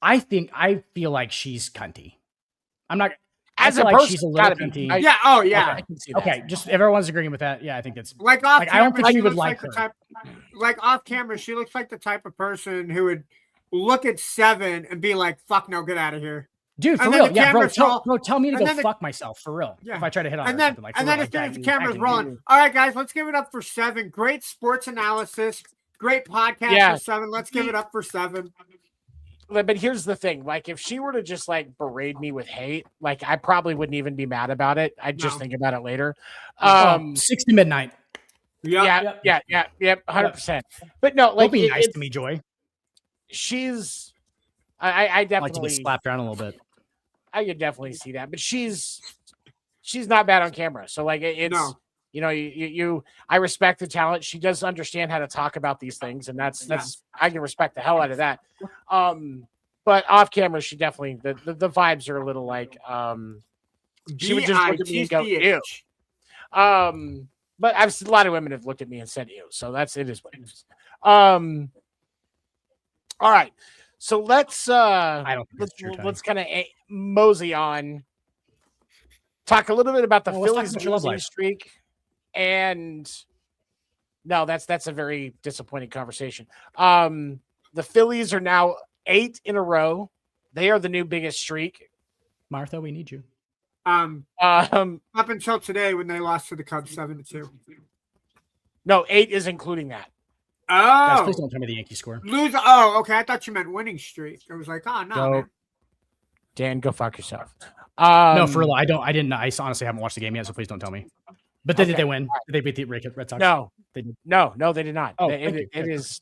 I feel like she's cunty. I'm not. As I feel a like person, she's a little cunty. I can see that. Okay, just everyone's agreeing with that. Yeah, I think it's like off camera, I don't think she would like her. Like off camera, she looks like the type of person who would look at 7 and be like, "Fuck no, get out of here." Dude, for real, yeah, bro. Tell me to go fuck myself, for real. Yeah. If I try to hit on her, then, something like. And then as soon as the camera's rolling, all right, guys, let's give it up for 7. Great sports analysis, great podcast for 7. Let's give it up for 7. But here's the thing: like, if she were to just like berate me with hate, like, I probably wouldn't even be mad about it. I'd just think about it later. 6 to midnight. Yeah, 100%. But no, like, be nice to me, Joy. She's. I definitely like to get slapped around a little bit. I could definitely see that, but she's not bad on camera. So like you know, I respect the talent. She does understand how to talk about these things, and that's I can respect the hell out of that. But off camera, she definitely the vibes are a little like she would just look at me and go ew. But a lot of women have looked at me and said ew, so it is what it is. All right. So let's let's kind of mosey on. Talk a little bit about the Phillies losing streak and No, that's a very disappointing conversation. The Phillies are now 8 in a row. They are the new biggest streak. Martha, we need you. Up until today when they lost to the Cubs 7-2. No, 8 is including that. Guys, Oh, please don't tell me the Yankees score. lose. Oh, okay. I thought you meant winning streak. I was like, oh no, Go. man. Dan, go fuck yourself. No, for real. I didn't. I honestly haven't watched the game yet, so please don't tell me. But did they win? Did they beat the Red Sox? No, They did. no, they did not. Oh, it is.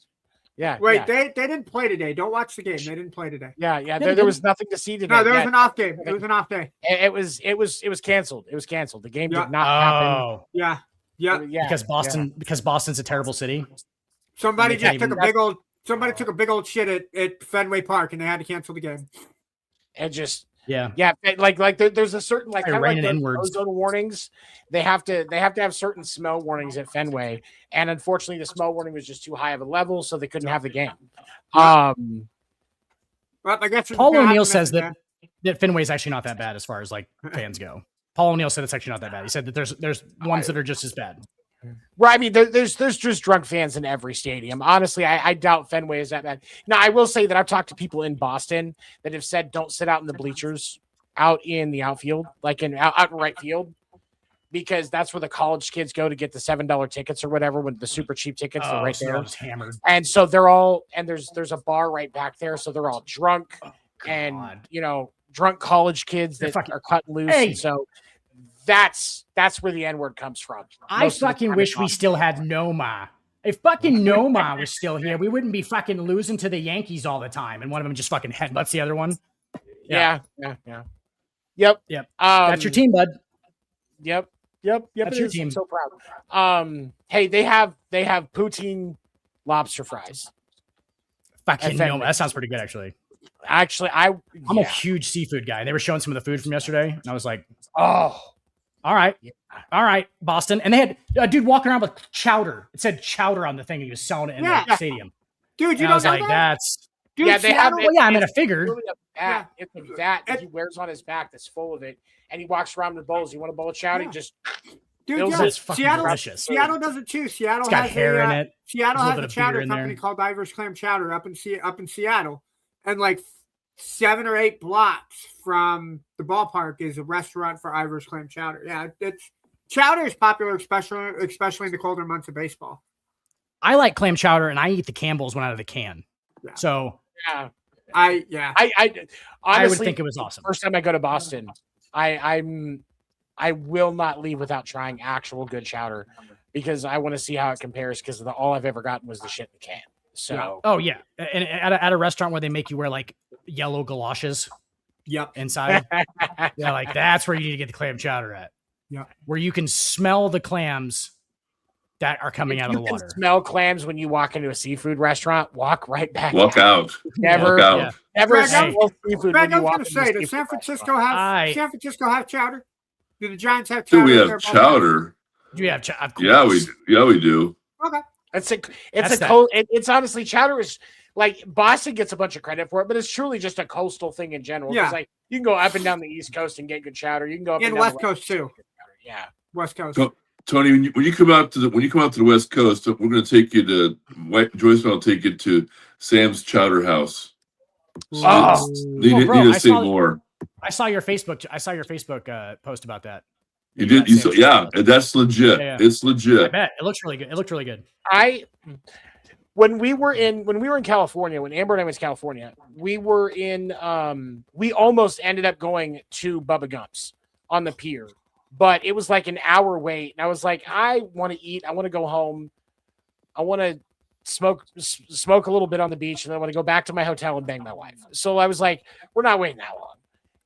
Yeah. Wait, yeah. they didn't play today. Don't watch the game. They didn't play today. Yeah. they There did. was nothing to see today. No, there was Yeah, an off game. It was an off day. It was canceled. It was canceled. The game Yeah. did not happen. Oh, Yeah. Yeah. Yeah, because Boston's a terrible city. Somebody And they just can't took a big old. Somebody took a big old shit at Fenway Park, and they had to cancel the game. and just Yeah. there's a certain Like kind of raining those inwards. ozone warnings. They have to have certain smell warnings at Fenway, and unfortunately, the smell warning was just too high of a level, so they couldn't have the game. Well, I guess Paul O'Neill says that Fenway is actually not that bad as far as like fans go. Paul O'Neill said it's actually not that bad. He said that there's ones that are just as bad. Right, I mean, there's just drunk fans in every stadium. Honestly, I doubt Fenway is that bad. Now, I will say that I've talked to people in Boston that have said don't sit out in the bleachers, out in the outfield, like out in right field, because that's where the college kids go to get the $7 tickets or whatever, when the super cheap tickets are right so there. they're just hammered. And so they're all, and there's a bar right back there, so they're all drunk and God. drunk college kids They're that fucking- are cutting loose. Hey! And so that's where the N-word comes from. I Most of the fucking time wish it's we not. still had Noma. If fucking Noma was still here, we wouldn't be fucking losing to the Yankees all the time, and one of them just fucking headbutts the other one. Yeah. Yep. That's your team, bud. Yep. That's it your is. team. I'm so proud. Hey, they have poutine lobster fries. Fucking Fenway. Noma. That sounds pretty good, actually. Actually, I'm a huge seafood guy. They were showing some of the food from yesterday, and I was like, oh, all right. Yeah. All right, Boston. And they had a dude walking around with chowder. It said chowder on the thing, and he was selling it in the stadium. Dude, you And I don't was know like, that? that's Dude, yeah, they have. Seattle- well, yeah, I mean, I figured. Really a vat. It's a vat that he wears on his back that's full of it, and he walks around with bowls. You want a bowl of chowder? Yeah. Just Dude, Bill's yeah, is fucking Seattle, delicious. Seattle does it too. Seattle It's got has hair in a, it. Seattle There's a has little a bit of beer chowder in company there. called Ivers Clam Chowder up in Seattle, and like 7 or 8 blocks from the ballpark is a restaurant for Ivers Clam Chowder. Yeah, it's chowder is popular, especially in the colder months of baseball. I like clam chowder, and I eat the Campbell's one out of the can. Yeah. So yeah. I Honestly, I would think it was awesome. First time I go to Boston, I will not leave without trying actual good chowder because I want to see how it compares. Because all I've ever gotten was the shit in the can. So Oh yeah, and at a restaurant where they make you wear like yellow galoshes yep. inside, yeah, like that's where you need to get the clam chowder at. Yeah, where you can smell the clams that are coming out of the you can water. smell clams when you walk into a seafood restaurant. Walk right back. Walk out. Never, Walk out. Yeah. never Greg, smell seafood Greg, when I you was walk going into to a say, does seafood San Francisco restaurant. have chowder? Do the Giants have chowder? Do we at their have ballpark? chowder? Do you have? Of Yeah, course. we do. Okay. It's honestly, chowder is like Boston gets a bunch of credit for it, but it's truly just a coastal thing in general. Yeah. It's like you can go up and down the East Coast and get good chowder. You can go up And down West the Coast too. Yeah. West Coast. Go- Tony, when you come out to the West Coast, we're going to take you to Joyce and I'll take you to Sam's Chowder House. Oh. Need bro, to I say saw- more. I saw your Facebook. post about that. You did. Yeah, that's legit. Yeah. It's I legit. bet it looks really good. It looked really good. When we were in California, when Amber and I went to California, we almost ended up going to Bubba Gump's on the pier, but it was like an hour wait. And I was like, I want to eat. I want to go home. I want to smoke a little bit on the beach, and then I want to go back to my hotel and bang my wife. So I was like, we're not waiting that long.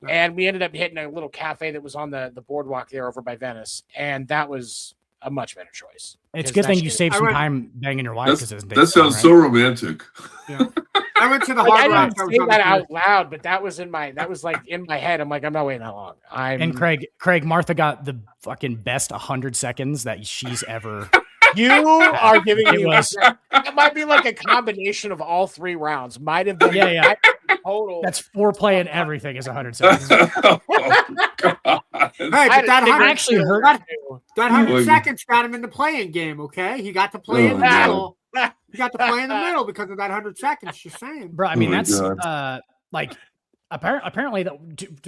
And we ended up hitting a little cafe that was on the boardwalk there over by Venice, and that was a much better choice. It's a Because good that thing you shit- saved I some went- time banging your wife. That sounds so romantic. I went to the Like, Hard I Rock. didn't That was say on that the out loud, but that was in my head. I'm like, I'm not waiting that long. And Craig, Martha got the fucking best 100 seconds that she's ever. You are giving It me was- it might be like a combination of all 3 rounds. Might have been Yeah. might have been total. That's foreplay and everything is 100 seconds. Oh, God. Hey, but that I 100, actually heard- That 100 seconds got him in the playing game, okay? He got to play in the middle. He got to play in the middle because of that 100 seconds, just saying. Bro, I mean, that's God. like apparently,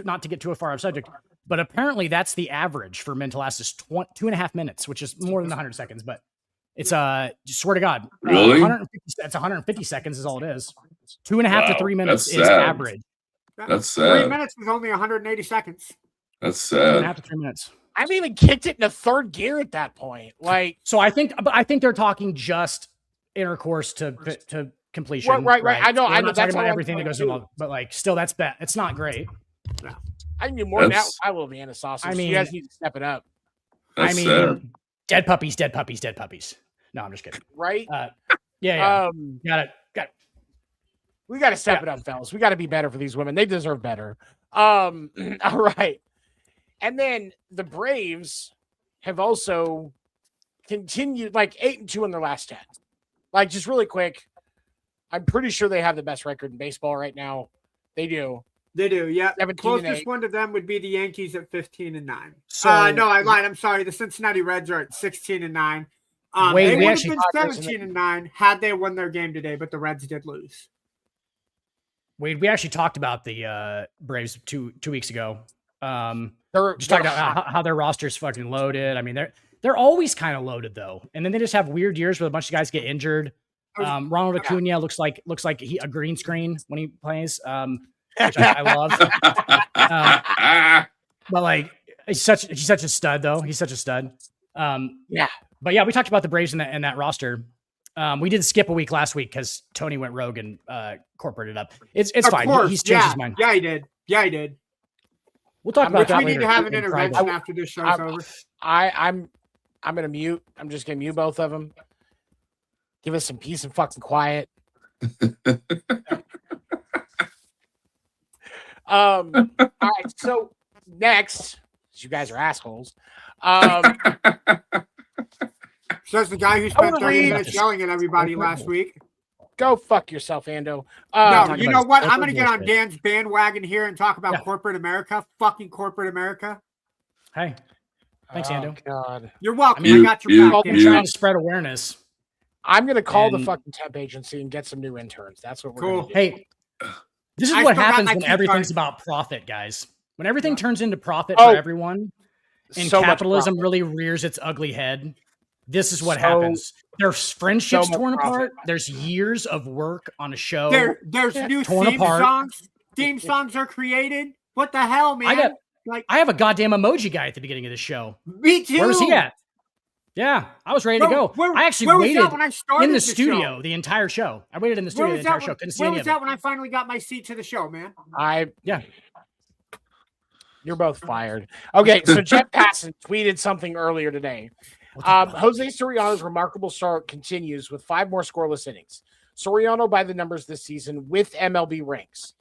not to get too far off subject, but apparently that's the average for men to last is 2.5 minutes, which is more than 100 seconds. But it's swear to God, Really? 150 seconds is all it is. 2.5 to 3 minutes that's is sad. average. That's sad. 3 minutes is only 180 seconds. That's sad. 2.5 to 3 minutes. I've even kicked it in a third gear at that point. Like, so I think they're talking just intercourse to completion. Right. I know. I'm not talking that's about all everything that goes involved, but like, still, that's bad. It's not great. I can do more than that with my little Vienna sausage. I mean, you guys need to step it up. That's sad. Dead puppies. No, I'm just kidding. Right? Yeah. Got it. We got to step it up, fellas. We got to be better for these women. They deserve better. All right. And then the Braves have also continued like 8-2 in their last 10. Like, just really quick, I'm pretty sure they have the best record in baseball right now. They do. They do, yeah. 17-8. Closest one to them would be the Yankees at 15-9. So no, I lied. I'm sorry. The Cincinnati Reds are at 16-9. Wait, they we would have actually been 17-9 had they won their game today, but the Reds did lose. Wade, we actually talked about the Braves two weeks ago. Just talking about how their roster's fucking loaded. I mean, they're always kind of loaded though, and then they just have weird years where a bunch of guys get injured. Ronald Acuna looks like a green screen when he plays, which I love. But like, he's such a stud though. He's such a stud. Yeah. But yeah, we talked about the Braves in that roster. We did skip a week last week because Tony went rogue and corporated up. It's fine. He's changed his mind. Yeah, he did. We'll talk about that we later. need to have an intervention after this show's over. I'm gonna mute. I'm just gonna mute both of them. Give us some peace and fucking quiet. All right. So next, you guys are assholes. Says the guy who spent 30 minutes yelling at everybody last week. Go fuck yourself, Ando. No, you know what? I'm going to get on Dan's bandwagon here and talk about corporate America. Fucking corporate America. Hey, thanks, Ando. God. You're welcome. I got your back. I'm trying to spread awareness. I'm going to call the fucking temp agency and get some new interns. That's what we're going to do. Hey, this is what happens when everything's about profit, guys. When everything turns into profit for everyone and capitalism really rears its ugly head, this is what happens. There's friendships torn apart. There's years of work on a show. There's new theme songs. Theme songs are created. What the hell, man? I have a goddamn emoji guy at the beginning of the show. Me too. Where was he at? Yeah, I was ready to go. I actually waited in the studio the entire show. I waited in the studio the entire show. Couldn't see any of it. Where was that when I finally got my seat to the show, man? You're both fired. Okay, so Jeff Passan tweeted something earlier today. Jose Soriano's remarkable start continues with 5 more scoreless innings. Soriano by the numbers this season with MLB ranks.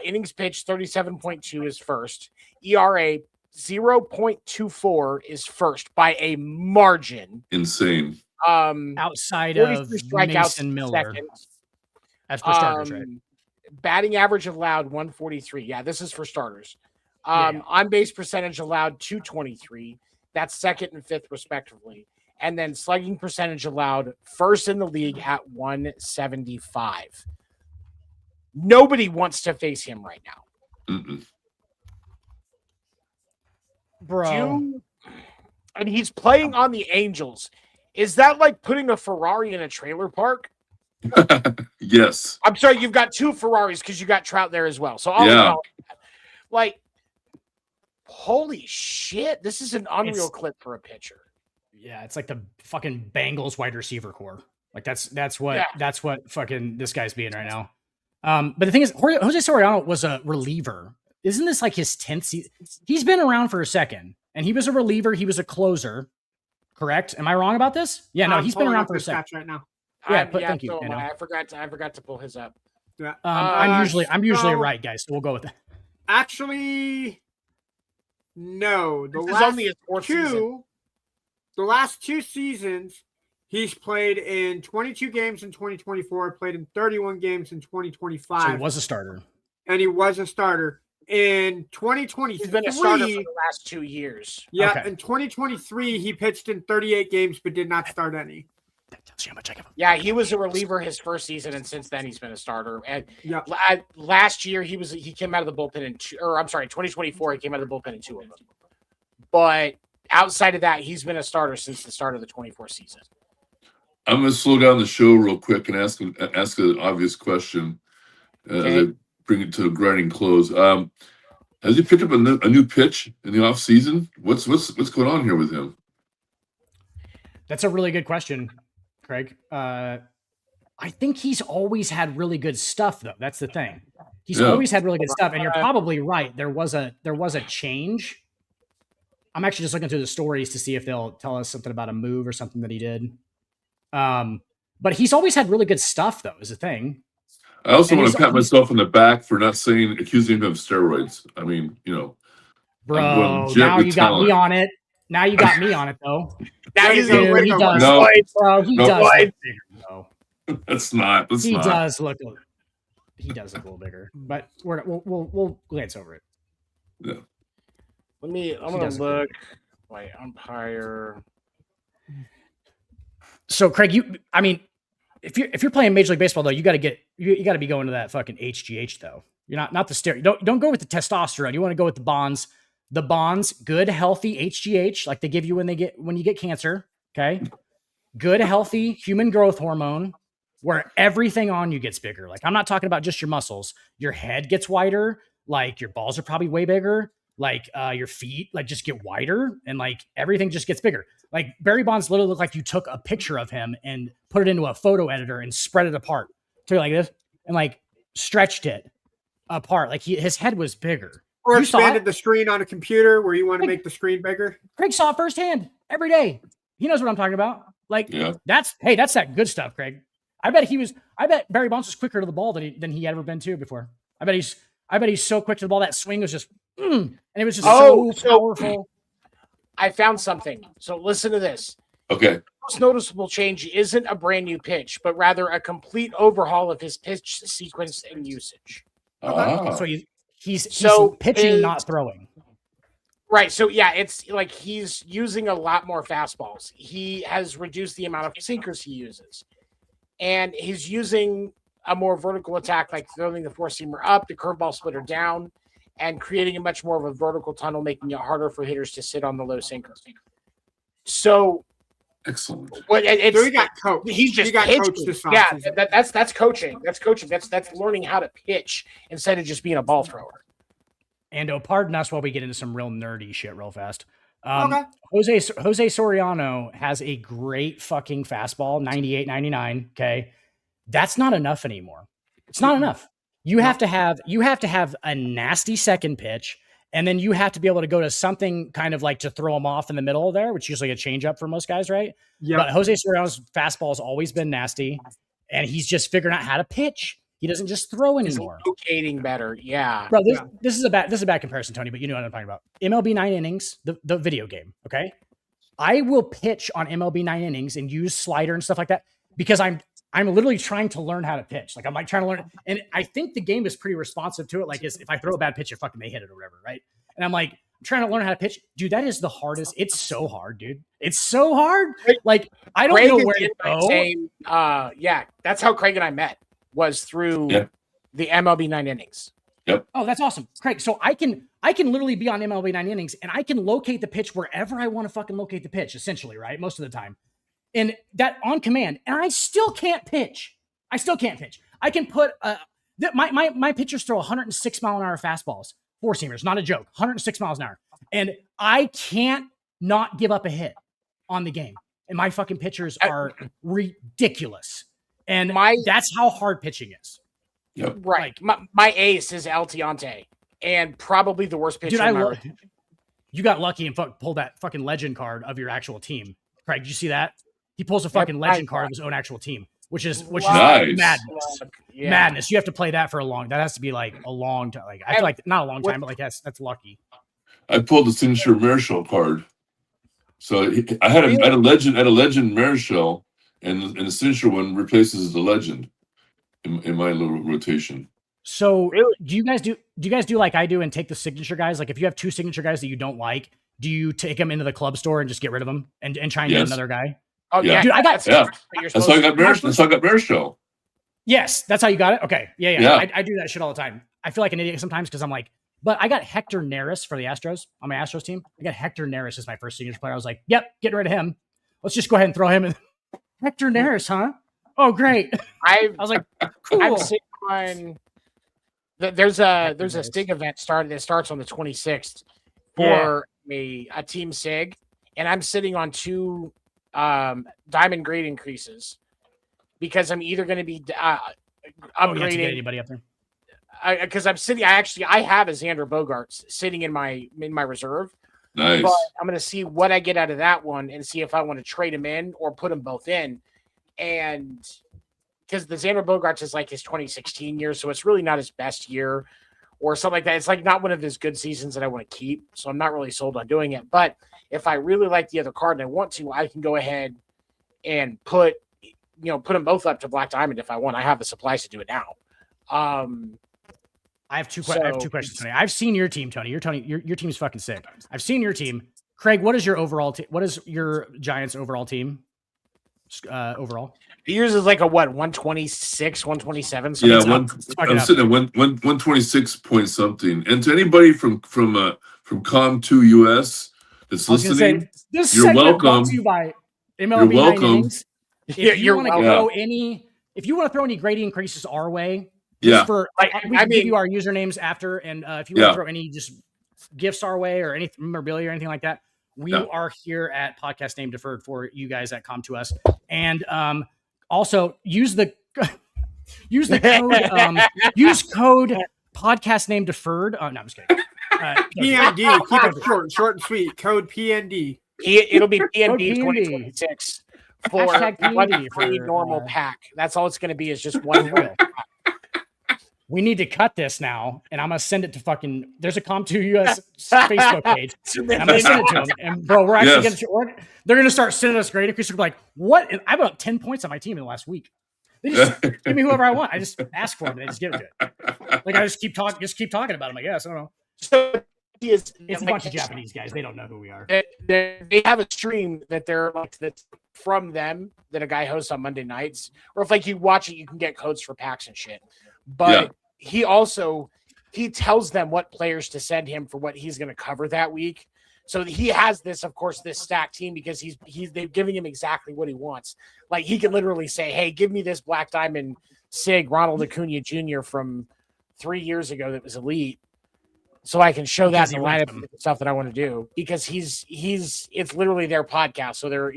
Innings pitched 37.2 is first. ERA 0.24 is first by a margin. Insane. Outside of Mason Miller. That's for starters, right? Batting average allowed 143. Yeah, this is for starters. On base percentage allowed 223. That's second and fifth, respectively. And then slugging percentage allowed first in the league at 175. Nobody wants to face him right now. Mm-mm. Bro. And he's playing on the Angels. Is that like putting a Ferrari in a trailer park? Yes. I'm sorry, you've got 2 Ferraris because you got Trout there as well. So like, holy shit, this is an unreal clip for a pitcher. Yeah, it's like the fucking Bengals wide receiver core. Like that's what fucking this guy's being right now. But the thing is, Jose Soriano was a reliever. Isn't this like his 10th season? He's been around for a second, and he was a reliever. He was a closer. Correct? Am I wrong about this? Yeah, no, he's been around for a second. Right now. Yeah, thank you. I forgot to pull his up. Yeah. I'm usually right, guys. So we'll go with that. Actually, no. The last 2 seasons, he's played in 22 games in 2024, played in 31 games in 2025. So he was a starter. And he was a starter. in 2023. He's been a starter for the last 2 years. Yeah, Okay. in 2023, he pitched in 38 games but did not start any. That tells you how much I give him. Yeah, he was a reliever his first season, and since then he's been a starter. And Yeah. last year he came out of the bullpen in 2024 he came out of the bullpen in 2 of them. But outside of that, he's been a starter since the start of the 24 season. I'm going to slow down the show real quick and ask an obvious question as I bring it to a grinding close. Has he picked up a new pitch in the off season? What's going on here with him? That's a really good question, Craig. I think he's always had really good stuff, though. That's the thing. He's always had really good stuff, and you're probably right. There was a change. I'm actually just looking through the stories to see if they'll tell us something about a move or something that he did. But he's always had really good stuff, though, is the thing. I also want to pat myself on the back for not accusing him of steroids. I mean, bro, now you got me on it. Now you got me on it, though. Now he's Dude, he does. No. Bro, he does look bigger, though. That's not. He does look a little bigger, but we'll glance over it. Yeah. I'm gonna look. Wait, umpire. So, Craig, if you're playing Major League Baseball, though, you got to be going to that fucking HGH, though. You're not the steroid. Don't go with the testosterone. You want to go with the bonds. The bonds, good, healthy HGH, like they give you when you get cancer. Okay, good, healthy human growth hormone, where everything on you gets bigger. Like, I'm not talking about just your muscles. Your head gets wider. Like, your balls are probably way bigger. Like, your feet just get wider, and like everything just gets bigger. Like, Barry Bonds literally looked like you took a picture of him and put it into a photo editor and spread it apart. So like this and like stretched it apart. Like his head was bigger. Or You expanded the screen on a computer where you want to make the screen bigger. Craig saw it firsthand every day. He knows what I'm talking about. Like, that's that good stuff, Craig. I bet Barry Bonds was quicker to the ball than he ever been to before. I bet he's so quick to the ball. That swing was just, and it was just so powerful. I found something. So listen to this. Okay. The most noticeable change isn't a brand new pitch, but rather a complete overhaul of his pitch sequence and usage. So he's pitching, not throwing. Right. So yeah, it's like he's using a lot more fastballs. He has reduced the amount of sinkers he uses. And he's using a more vertical attack, like throwing the four-seamer up, the curveball splitter down, and creating a much more of a vertical tunnel, making it harder for hitters to sit on the low sinker. So excellent. So he got coached. He's just coached this offseason. That's coaching. That's coaching. That's learning how to pitch instead of just being a ball thrower. And pardon us while we get into some real nerdy shit real fast. Okay. Jose Soriano has a great fucking fastball, 98, 99. Okay. That's not enough anymore. It's not enough. You have to have a nasty second pitch, and then you have to be able to go to something kind of like to throw them off in the middle there, which is usually a changeup for most guys, right? Yeah. But Jose Soriano's fastball has always been nasty, and he's just figuring out how to pitch. He doesn't just throw anymore. He's locating better, yeah. Bro, this is a bad comparison, Tony, but you know what I'm talking about. MLB 9 innings, the video game, okay? I will pitch on MLB 9 innings and use slider and stuff like that because I'm literally trying to learn how to pitch. Like, I'm like trying to learn it. And I think the game is pretty responsive to it. Like, if I throw a bad pitch, they hit it or whatever, right? And I'm like, I'm trying to learn how to pitch. Dude, that is the hardest. It's so hard, dude. It's so hard. Like, I don't know where to go. Yeah, that's how Craig and I met, was through the MLB 9 innings. Yep. Oh, that's awesome. Craig, so I can literally be on MLB 9 innings and I can locate the pitch wherever I want to fucking locate the pitch, essentially, right? Most of the time. And that on command, and I still can't pitch. I can put my pitchers throw 106 mile an hour fastballs, four seamers, not a joke, 106 miles an hour. And I can't not give up a hit on the game. And my fucking pitchers are ridiculous. And that's how hard pitching is. Yep. Right. My ace is Altiante, and probably the worst pitcher. Dude, you got lucky and pulled that fucking legend card of your actual team. Craig, did you see that? He pulls a fucking legend card of his own actual team, which is nice. Madness. Yeah. Madness. You have to play that for that has to be like a long time. Like, I feel like not a long time, but like that's lucky. I pulled the signature Marichal card. So I had a legend Marichal, and the signature one replaces the legend in my little rotation. So Really? do you guys do like I do and take the signature guys? Like if you have two signature guys that you don't like, do you take them into the club store and just get rid of them and try and get Yes. another guy? Oh Yeah. yeah, Dude, I got- that's Yeah. what you're That's how I supposed got to- married. That's how I got married show. Yes, that's how you got it. Okay, yeah. Yeah. I do that shit all the time. I feel like an idiot sometimes because I'm like, but I got Hector Neris for the Astros on my Astros team. I got Hector Neris as my first signature player. I was like, yep, getting rid of him. Let's just go ahead and throw him in. Hector Neris, huh? Oh, great. I was like, cool. I'm sitting on. There's a Stig event that starts on the 26th for a team Sig, and I'm sitting on 2 diamond grade increases because I'm either going to be upgrading anybody up there. because I'm sitting. I have a Xander Bogaerts sitting in my reserve. Nice. But I'm going to see what I get out of that one and see if I want to trade him in or put them both in. And because the Xander Bogaerts is like his 2016 year, so it's really not his best year or something like that. It's like not one of his good seasons that I want to keep. So I'm not really sold on doing it. But if I really like the other card and I want to, I can go ahead and put them both up to Black Diamond if I want. I have the supplies to do it now. I have two questions, Tony. I've seen your team, Tony. Your team's fucking sick. I've seen your team. Craig, what is your overall what is your Giants overall team? Overall? Yours is like a what, 126, 127? Yeah, Fucking I'm up. sitting at 126 point something. And to anybody from Com2 US that's I was gonna say, listening, this you're segment brought welcome. to you by MLB You're 9 welcome. Innings. If you want to welcome. if you want to throw any grade increases our way, Yeah. we can give you our usernames after, and if you want to throw any just gifts our way or any memorabilia or anything like that, we are here at Podcast Name Deferred for you guys at Com2Us, and also use the code Podcast Name Deferred. Oh no, I'm just kidding. PND, keep it short and sweet. Code PND. It'll be PND PND. 2026 for Hashtag one PND free for, normal pack. That's all it's going to be is just one real. We need to cut this now, and I'm gonna send it to fucking. There's a Com2 US Facebook page. And I'm gonna send it to them, and bro, we're actually they're gonna start sending us grade increases. We're like, what? And I have about 10 points on my team in the last week. They just give me whoever I want. I just ask for them, and they just give it to it. Like I just keep talking about them. I guess I don't know. So It's a bunch of Japanese guys. They don't know who we are. They have a stream that they're like that's from them that a guy hosts on Monday nights, or if like you watch it, you can get codes for packs and shit. But he tells them what players to send him for what he's going to cover that week. So he has this stacked team because they're giving him exactly what he wants. Like he can literally say, "Hey, give me this Black Diamond Sig Ronald Acuna Jr. from 3 years ago that was elite." So I can show that in the lineup and stuff that I want to do because it's literally their podcast. So they're,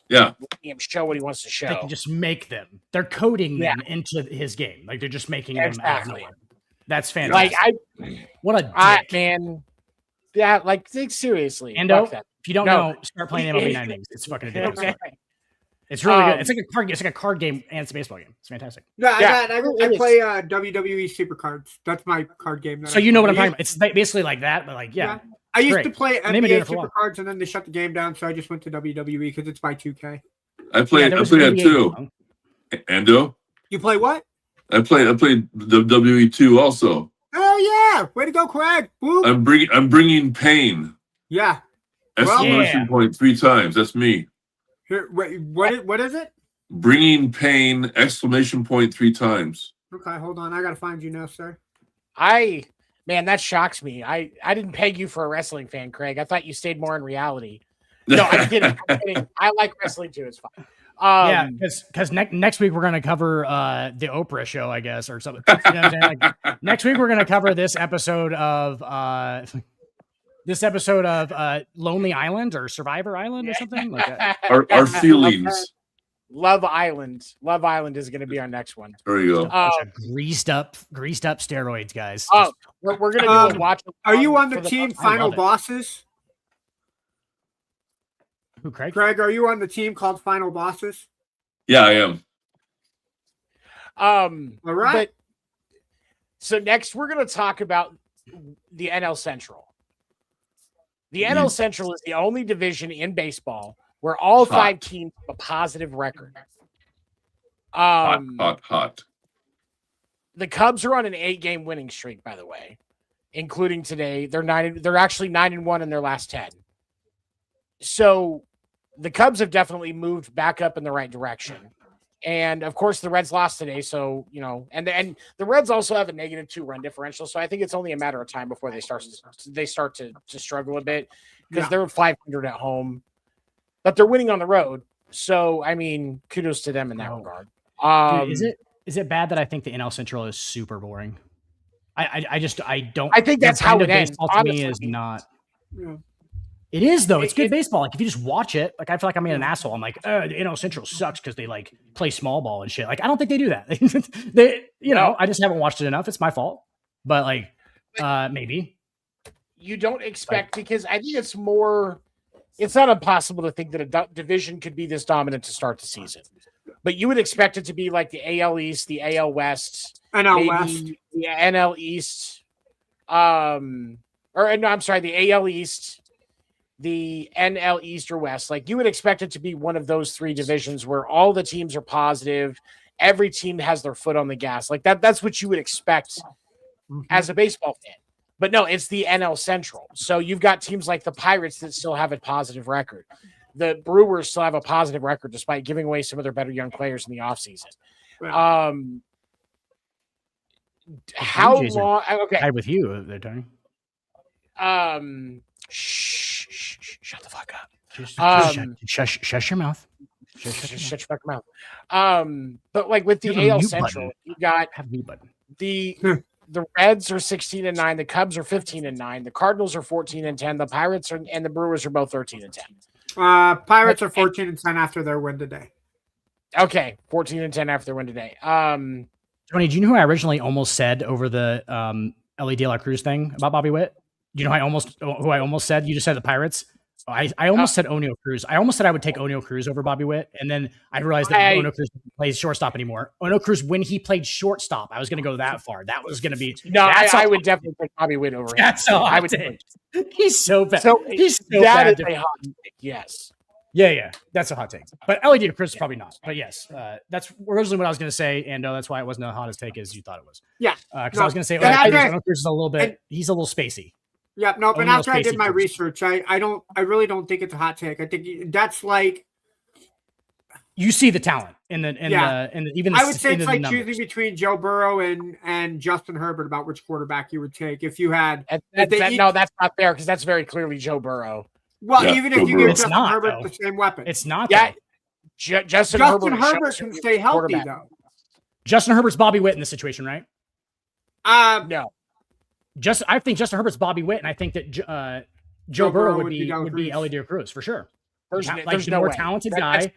letting him show what he wants to show. They can just make them. They're coding them into his game. Like they're just making them out of nowhere. That's fantastic. What a dick. Man. Yeah, like seriously. Endo, if you don't know, start playing MLB 9 Innings. It's fucking ridiculous. Okay. It's really good. It's like a card. It's like a card game and it's a baseball game. It's fantastic. No, I play WWE Super Cards. That's my card game. So you know what I'm talking about. It's basically like that, but like I used to play NBA Super Cards, and then they shut the game down, so I just went to WWE because it's by 2K. I played that too. Endo. You play what? I played the WWE2 also. Oh yeah! Way to go, Craig! Woo. I'm bringing pain. Yeah. Exclamation point 3 times. That's me. Here, wait, what is it? Bringing pain! Exclamation point 3 times. Okay, hold on. I gotta find you now, sir. Man, that shocks me. I didn't peg you for a wrestling fan, Craig. I thought you stayed more in reality. No, I'm kidding. I like wrestling too. It's fine. Because next week we're going to cover the Oprah show, I guess, or something. You know what I'm saying? Like, next week we're going to cover this episode of Lonely Island or Survivor Island or something like that. Our feelings. Love Island. Love Island is going to be our next one. There you go. Greased up steroids, guys. Oh, we're going to do a watch. Are you on the team Final Bosses? Who, Craig? Craig, are you on the team called Final Bosses? Yeah, I am. All right. So next we're going to talk about the NL Central. The NL Central is the only division in baseball where all 5 teams have a positive record. Hot. the Cubs are on an 8-game winning streak, by the way, including today. They're actually 9-1 in their last 10. So the Cubs have definitely moved back up in the right direction. And of course, the Reds lost today. So, and the Reds also have a -2 run differential. So I think it's only a matter of time before they start to struggle a bit because they're 500 at home, but they're winning on the road. So, I mean, kudos to them in that regard. Dude, is it bad that I think the NL Central is super boring? I don't. I think that's how it ends. Baseball to me is not. Yeah. It is though. It's good baseball. Like if you just watch it, like I feel like I'm being an asshole. I'm like, the NL Central sucks because they like play small ball and shit. Like I don't think they do that. I just haven't watched it enough. It's my fault. But like, maybe you don't expect because I think it's more. It's not impossible to think that a division could be this dominant to start the season, but you would expect it to be like the AL East, the AL West, the NL East, the AL East, the NL East or West. Like you would expect it to be one of those three divisions where all the teams are positive. Every team has their foot on the gas. Like that's what you would expect as a baseball fan. But no, it's the NL Central. So you've got teams like the Pirates that still have a positive record. The Brewers still have a positive record despite giving away some of their better young players in the offseason. Right. How long? Okay. I'm with you there, Tony. Shut the fuck up. Shush your mouth. Shut your fucking mouth. But like with the AL Central, you got the Reds are 16-9, the Cubs are 15-9, the Cardinals are 14-10, the Pirates and the Brewers are both 13-10. Pirates are 14-10 after their win today. Okay, 14-10 after their win today. Tony, do you know who I originally almost said over the Ellie De La Cruz thing about Bobby Witt? Do you know who I almost said? You just said the Pirates. I almost said O'Neal Cruz. I almost said I would take O'Neal Cruz over Bobby Witt, and then I realized that O'Neal Cruz plays shortstop anymore. O'Neal Cruz, when he played shortstop, I was going to go that far. That was going to be I would definitely take Bobby Witt over him. That's all I would take. He's so bad. He's so that bad. Is a hot take, yes. Yeah, that's a hot take. But Ellie De La Cruz is probably not. But yes, that's originally what I was going to say, and that's why it wasn't the hottest take as you thought it was. Yeah, because I was going to say O'Neal Cruz is a little bit. He's a little spacey. Yeah, no, but after I did my research, I really don't think it's a hot take. I think that's like you see the talent in the even I would say it's like choosing between Joe Burrow and Justin Herbert about which quarterback you would take if you had. No, that's not fair because that's very clearly Joe Burrow. Well, even if you give Justin Herbert the same weapon, it's not. Yeah, Justin Herbert can stay healthy though. Justin Herbert's Bobby Witt in this situation, right? No. I think Justin Herbert's Bobby Witt, and I think that Joe Burrow would be Ellie De La Cruz for sure. There's no more talented guy.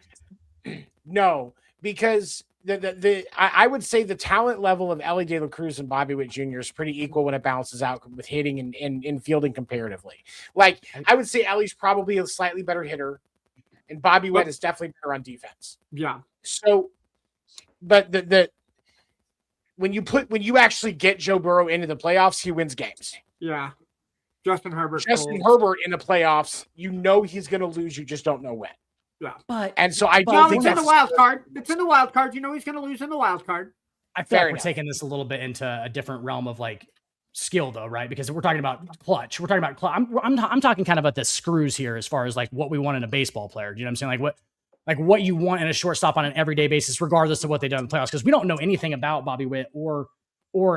No, because I would say the talent level of Ellie De La Cruz and Bobby Witt Jr. is pretty equal when it balances out with hitting and fielding comparatively. Like I would say Ellie's probably a slightly better hitter, and Bobby Witt is definitely better on defense. Yeah. So, but when you actually get Joe Burrow into the playoffs, he wins games. Yeah. Justin Herbert in the playoffs, you know he's going to lose. You just don't know when. Yeah. And so I don't think it's in the wild card. It's in the wild card. You know he's going to lose in the wild card. I feel like we're taking this a little bit into a different realm of like skill though, right? Because we're talking about clutch. We're talking about I'm talking kind of about the screws here as far as like what we want in a baseball player. Do you know what I'm saying? Like what you want in a shortstop on an everyday basis, regardless of what they've done in the playoffs. Because we don't know anything about Bobby Witt or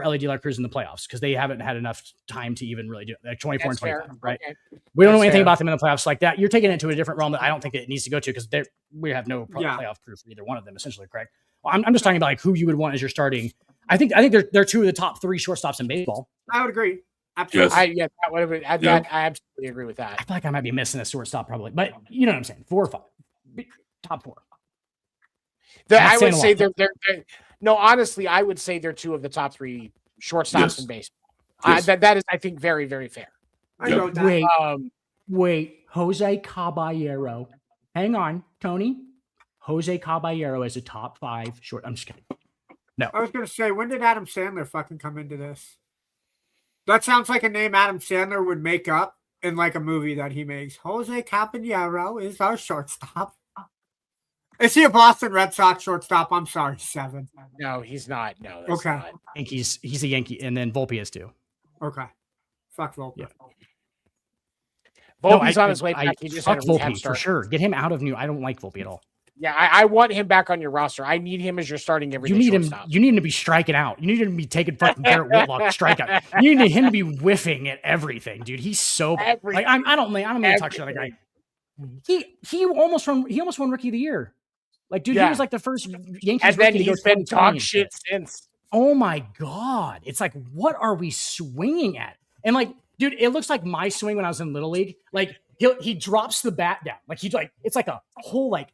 Ellie De La Cruz in the playoffs because they haven't had enough time to even really do it. Like 24 and 25, right? Okay. We don't know anything about them in the playoffs like that. You're taking it to a different realm that I don't think it needs to go to because we have no playoff proof for either one of them, essentially, correct? Well, I'm just talking about like who you would want as your starting. I think they're two of the top three shortstops in baseball. I would agree. Absolutely. Yes. I absolutely agree with that. I feel like I might be missing a shortstop probably, but you know what I'm saying? 4 or 5. Top 4. I would say they're no, honestly, I would say they're 2 of the top 3 shortstops in baseball. Yes. That is, I think, very, very fair. Wait, Jose Caballero. Hang on, Tony. Jose Caballero is a top 5 short. I'm just kidding. No. I was going to say, when did Adam Sandler fucking come into this? That sounds like a name Adam Sandler would make up in like a movie that he makes. Jose Caballero is our shortstop. Is he a Boston Red Sox shortstop? I'm sorry, 7. No, he's not. No, that's Okay. not. Yankees. He's a Yankee, and then Volpe is too. Okay. Fuck Volpe. Yeah. Volpe's on his way back. He just fuck had a rehab Volpe start. for sure. Get him out of New. I don't like Volpe at all. Yeah, I want him back on your roster. I need him as your starting everyday You need shortstop. him. You need him to be striking out. You need him to be taking fucking Garrett Whitlock strikeout. You need him to be whiffing at everything, dude. He's so like I don't mean to touch the other guy. He almost won Rookie of the Year. Like, dude, he was like the first Yankees and then rookie to he's go been dog shit since. Oh my god! It's like, what are we swinging at? And like, dude, it looks like my swing when I was in Little League. Like he drops the bat down. Like it's like a whole like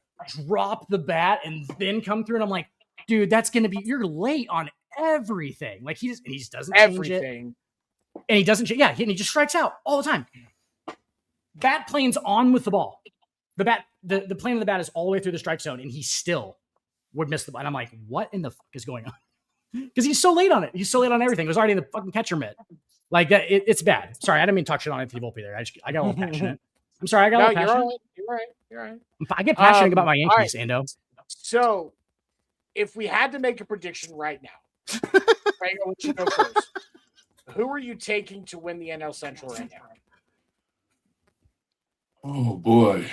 drop the bat and then come through. And I'm like, dude, that's gonna be you're late on everything. Like he just doesn't change it. And he doesn't change. Yeah, and he just strikes out all the time. Bat plane's on with the ball. The bat, the plane of the bat is all the way through the strike zone, and he still would miss the ball. And I'm like, what in the fuck is going on? Because he's so late on it. He's so late on everything. It was already in the fucking catcher mitt. Like that, it's bad. Sorry, I didn't mean to talk shit on Anthony Volpe there. I got a little passionate. I'm sorry, I got a little passionate. You're right. I get passionate about my Yankees, Ando. So, if we had to make a prediction right now, Frank, I'll let you go first. Who are you taking to win the NL Central right now? Oh boy,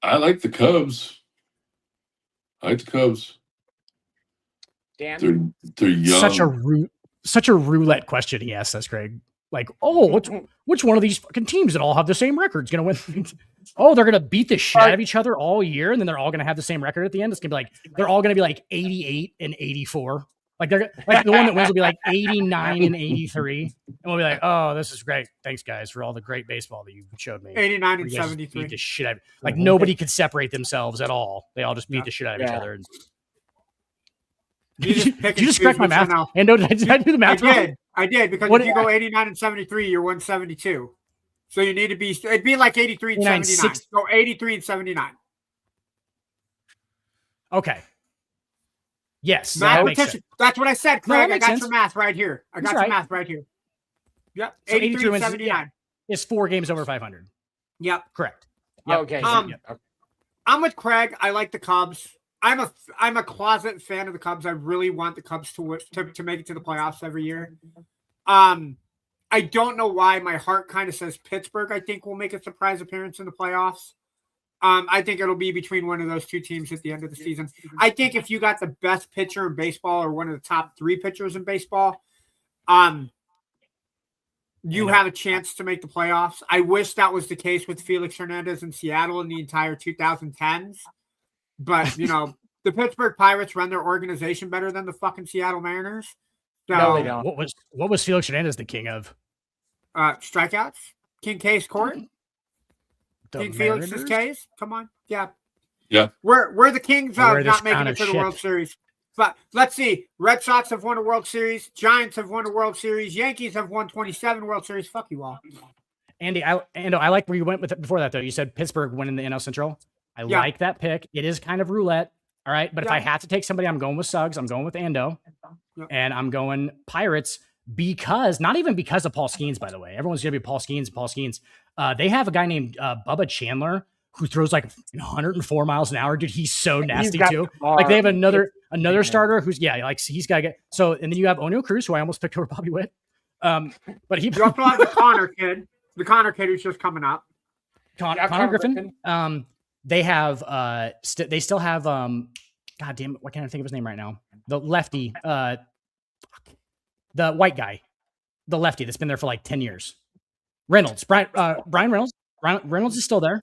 I like the Cubs. Dan? They're young. Such a roulette question he asked us, Craig. Like, oh, which one of these fucking teams that all have the same record is going to win? Oh, they're going to beat the shit out of each other all year, and then they're all going to have the same record at the end. It's going to be like they're all going to be like 88 and 84. Like they're like the one that wins will be like 89 and 83, and we'll be like, oh, this is great. Thanks, guys, for all the great baseball that you showed me. 89 and 73. Beat the shit out of, like nobody could separate themselves at all. They all just beat the shit out of each other. And, did you just correct my math? And did I do the math? I did because if you go 89 and 73, you're 172. So you need to be. It'd be like 83 and 79. So 83 and 79. Okay. Yes, mathematician. That's what I said, Craig. No, I got sense. your math right here. I got your math right here. Yep. So 83 and 79. It's 4 games over 500. Yep. Correct. Yep. Okay. I'm with Craig. I like the Cubs. I'm a closet fan of the Cubs. I really want the Cubs to make it to the playoffs every year. I don't know why. My heart kind of says Pittsburgh, I think, will make a surprise appearance in the playoffs. I think it'll be between one of those two teams at the end of the season. I think if you got the best pitcher in baseball or one of the top 3 pitchers in baseball, you have a chance to make the playoffs. I wish that was the case with Felix Hernandez in Seattle in the entire 2010s. But, the Pittsburgh Pirates run their organization better than the fucking Seattle Mariners. So, no, they don't. What was Felix Hernandez the king of? Strikeouts? King K's court? King Felix's K's? Come on. Yeah. We're the kings of not making it to the World Series. But let's see. Red Sox have won a World Series. Giants have won a World Series. Yankees have won 27 World Series. Fuck you all. Andy, I like where you went with it before that, though. You said Pittsburgh winning the NL Central. I like that pick. It is kind of roulette. All right. But if I have to take somebody, I'm going with Suggs. I'm going with Ando. And I'm going Pirates not even because of Paul Skeens, by the way. Everyone's going to be Paul Skeens. They have a guy named Bubba Chandler who throws like 104 miles an hour. Dude, he's so nasty too. Like they have another starter who's he's got to get. So, and then you have O'Neal Cruz, who I almost picked over Bobby Witt. But he. You also have the Connor kid. The Connor kid who's just coming up. Connor Griffin. They have they still have God damn it, why can't I think of his name right now? The lefty, the white guy, the lefty that's been there for like 10 years. Brian Reynolds. Reynolds is still there.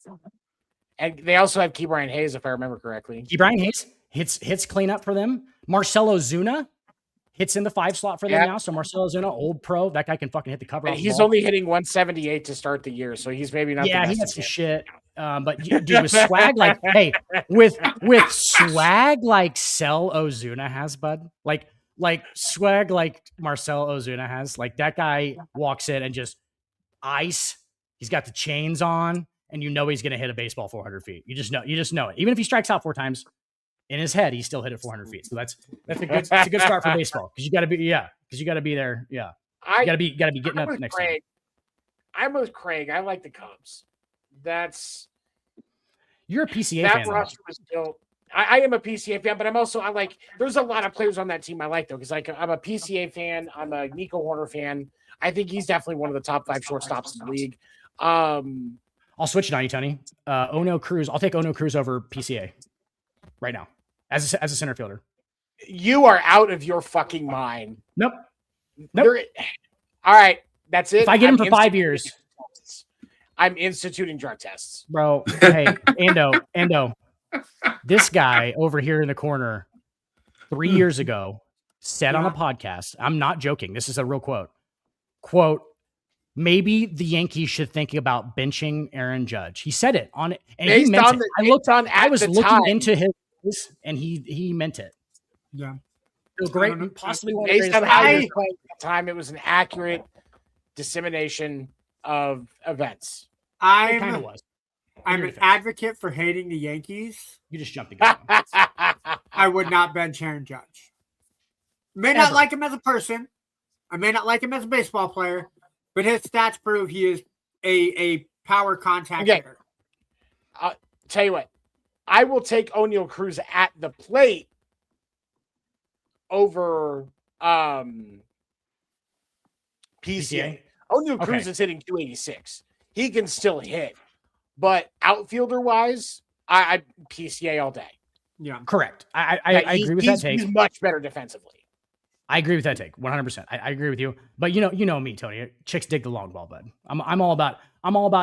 And they also have Key Brian Hayes, if I remember correctly. Key Brian Hayes hits clean up for them. Marcelo Zuna hits in the 5 slot for them now. So Marcelo Zuna, old pro, that guy can fucking hit the cover. And he's only hitting 178 to start the year, so he's maybe not. Yeah, he got some shit. But dude, with swag like with swag like Sel Ozuna has, bud. Like swag like Marcel Ozuna has. Like that guy walks in and just ice. He's got the chains on, and he's gonna hit a baseball 400 feet. You just know it. Even if he strikes out 4 times in his head, he still hit it 400 feet. So that's a good start for baseball because you got to be there. Yeah, you got to be getting up next time. I'm with Craig. I like the Cubs. You're a PCA that fan, though. roster was built. I am a PCA fan, but I like. There's a lot of players on that team I like though, because like I'm a PCA fan. I'm a Nico Horner fan. I think he's definitely one of the top 5 shortstops in the league. I'll switch it on you, Tony. Ono Cruz. I'll take Ono Cruz over PCA right now as a center fielder. You are out of your fucking mind. Nope. All right, that's it. If I get him for 5 years, I'm instituting drug tests, bro. Hey, Ando. This guy over here in the corner 3 years ago said on a podcast, I'm not joking, this is a real quote, maybe the Yankees should think about benching Aaron Judge. He said it on it, and he meant it. I was looking into his, and he meant it. Yeah. It was great, possibly one of the based on greatest how players. he was playing at the time. It was an accurate dissemination of events. It kind of was. I'm an advocate for hating the Yankees. You just jumped the gun. I would not bench Aaron Judge. May not like him as a person. I may not like him as a baseball player, but his stats prove he is a power contact hitter. Tell you what, I will take O'Neal Cruz at the plate over PCA. O'Neal Cruz is hitting 286. He can still hit, but outfielder wise, I PCA all day. Yeah, correct. I agree with that take. He's much better defensively. I agree with that take 100%. I agree with you. But you know me, Tony. Chicks dig the long ball, bud. I'm all about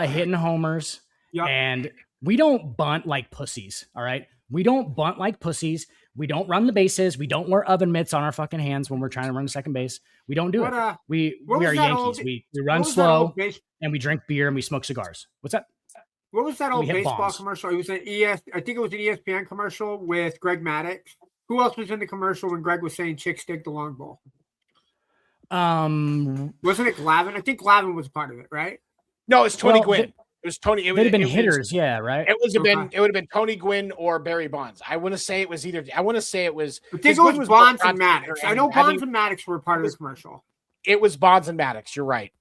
hitting homers. Yep. And we don't bunt like pussies. All right. We don't bunt like pussies. We don't run the bases. We don't wear oven mitts on our fucking hands when we're trying to run to second base. We don't do it. We are Yankees. We run slow and we drink beer and we smoke cigars. What's that? What was that old baseball commercial? It was I think it was an ESPN commercial with Greg Maddux. Who else was in the commercial when Greg was saying chicks dig the long ball? Wasn't it Glavine? I think Glavine was part of it, right? No, it's Tony Gwynn. It was Tony. They'd have been hitters, yeah, right? It would have been Tony Gwynn or Barry Bonds. I want to say it was either. I want to say it was. I think it was Bonds and Maddux. I know Bonds and Maddux were part of the commercial. It was Bonds and Maddux. You're right.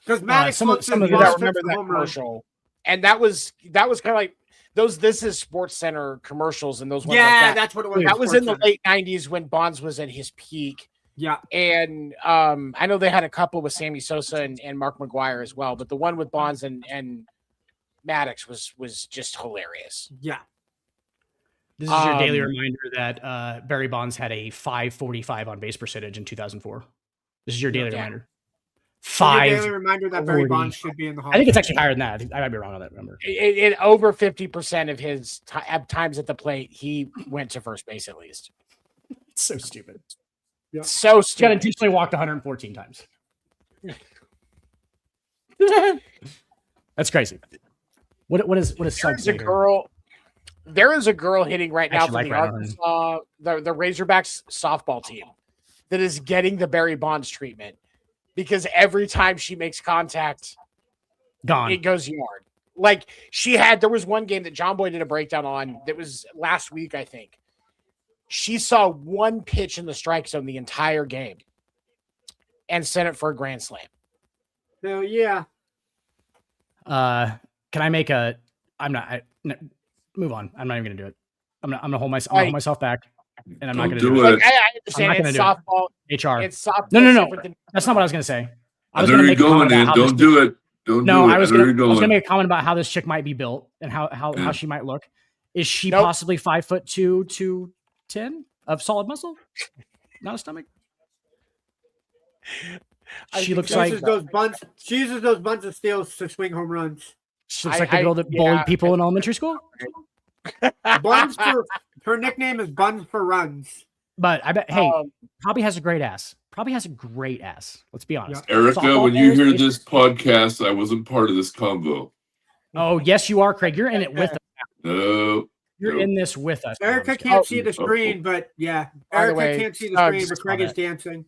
Because Maddux, some of you that remember that commercial, and that was kind of like those. This is Sports Center commercials, and those ones. Yeah, like that. That's what it was. That was in the late '90s when Bonds was at his peak. Yeah, and I know they had a couple with Sammy Sosa and Mark McGwire as well, but the one with Bonds and Maddux was just hilarious. Yeah. This is your daily reminder that Barry Bonds had a .545 on base percentage in 2004. This is your daily reminder. Daily reminder that Barry Bonds should be in the Hall. I think it's actually higher than that. I might be wrong on that number. It over 50% of his times at the plate, he went to first base at least. It's so stupid. Yeah. So stupid. He got intentionally walked 114 times. That's crazy. What is There is a girl hitting right now from the Arkansas, the Razorbacks softball team that is getting the Barry Bonds treatment because every time she makes contact, it goes yard. Like there was one game that John Boy did a breakdown on that was last week, I think. She saw one pitch in the strike zone the entire game and sent it for a grand slam. Hell yeah. Can I make move on. I'm not even going to do it. I'm gonna hold myself back, and I'm not going to do it. Like, I understand it's softball. HR. It's softball. No. That's not what I was going to say. I was going to make a comment about don't do it. I was going to make a comment about how this chick might be built and how she might look. Is she possibly 5'2", 210 of solid muscle? Not a stomach. She looks like she uses those bunts of steals to swing home runs. She looks like the girl that bullied people in elementary school. Her nickname is Buns for Runs. But I bet, probably has a great ass. Let's be honest. Erica, when you hear this podcast, I wasn't part of this convo. Oh, yes, you are, Craig. You're in it with us. No. You're in this with us. Erica can't see the screen, but yeah. Erica can't see the screen, but Craig is dancing.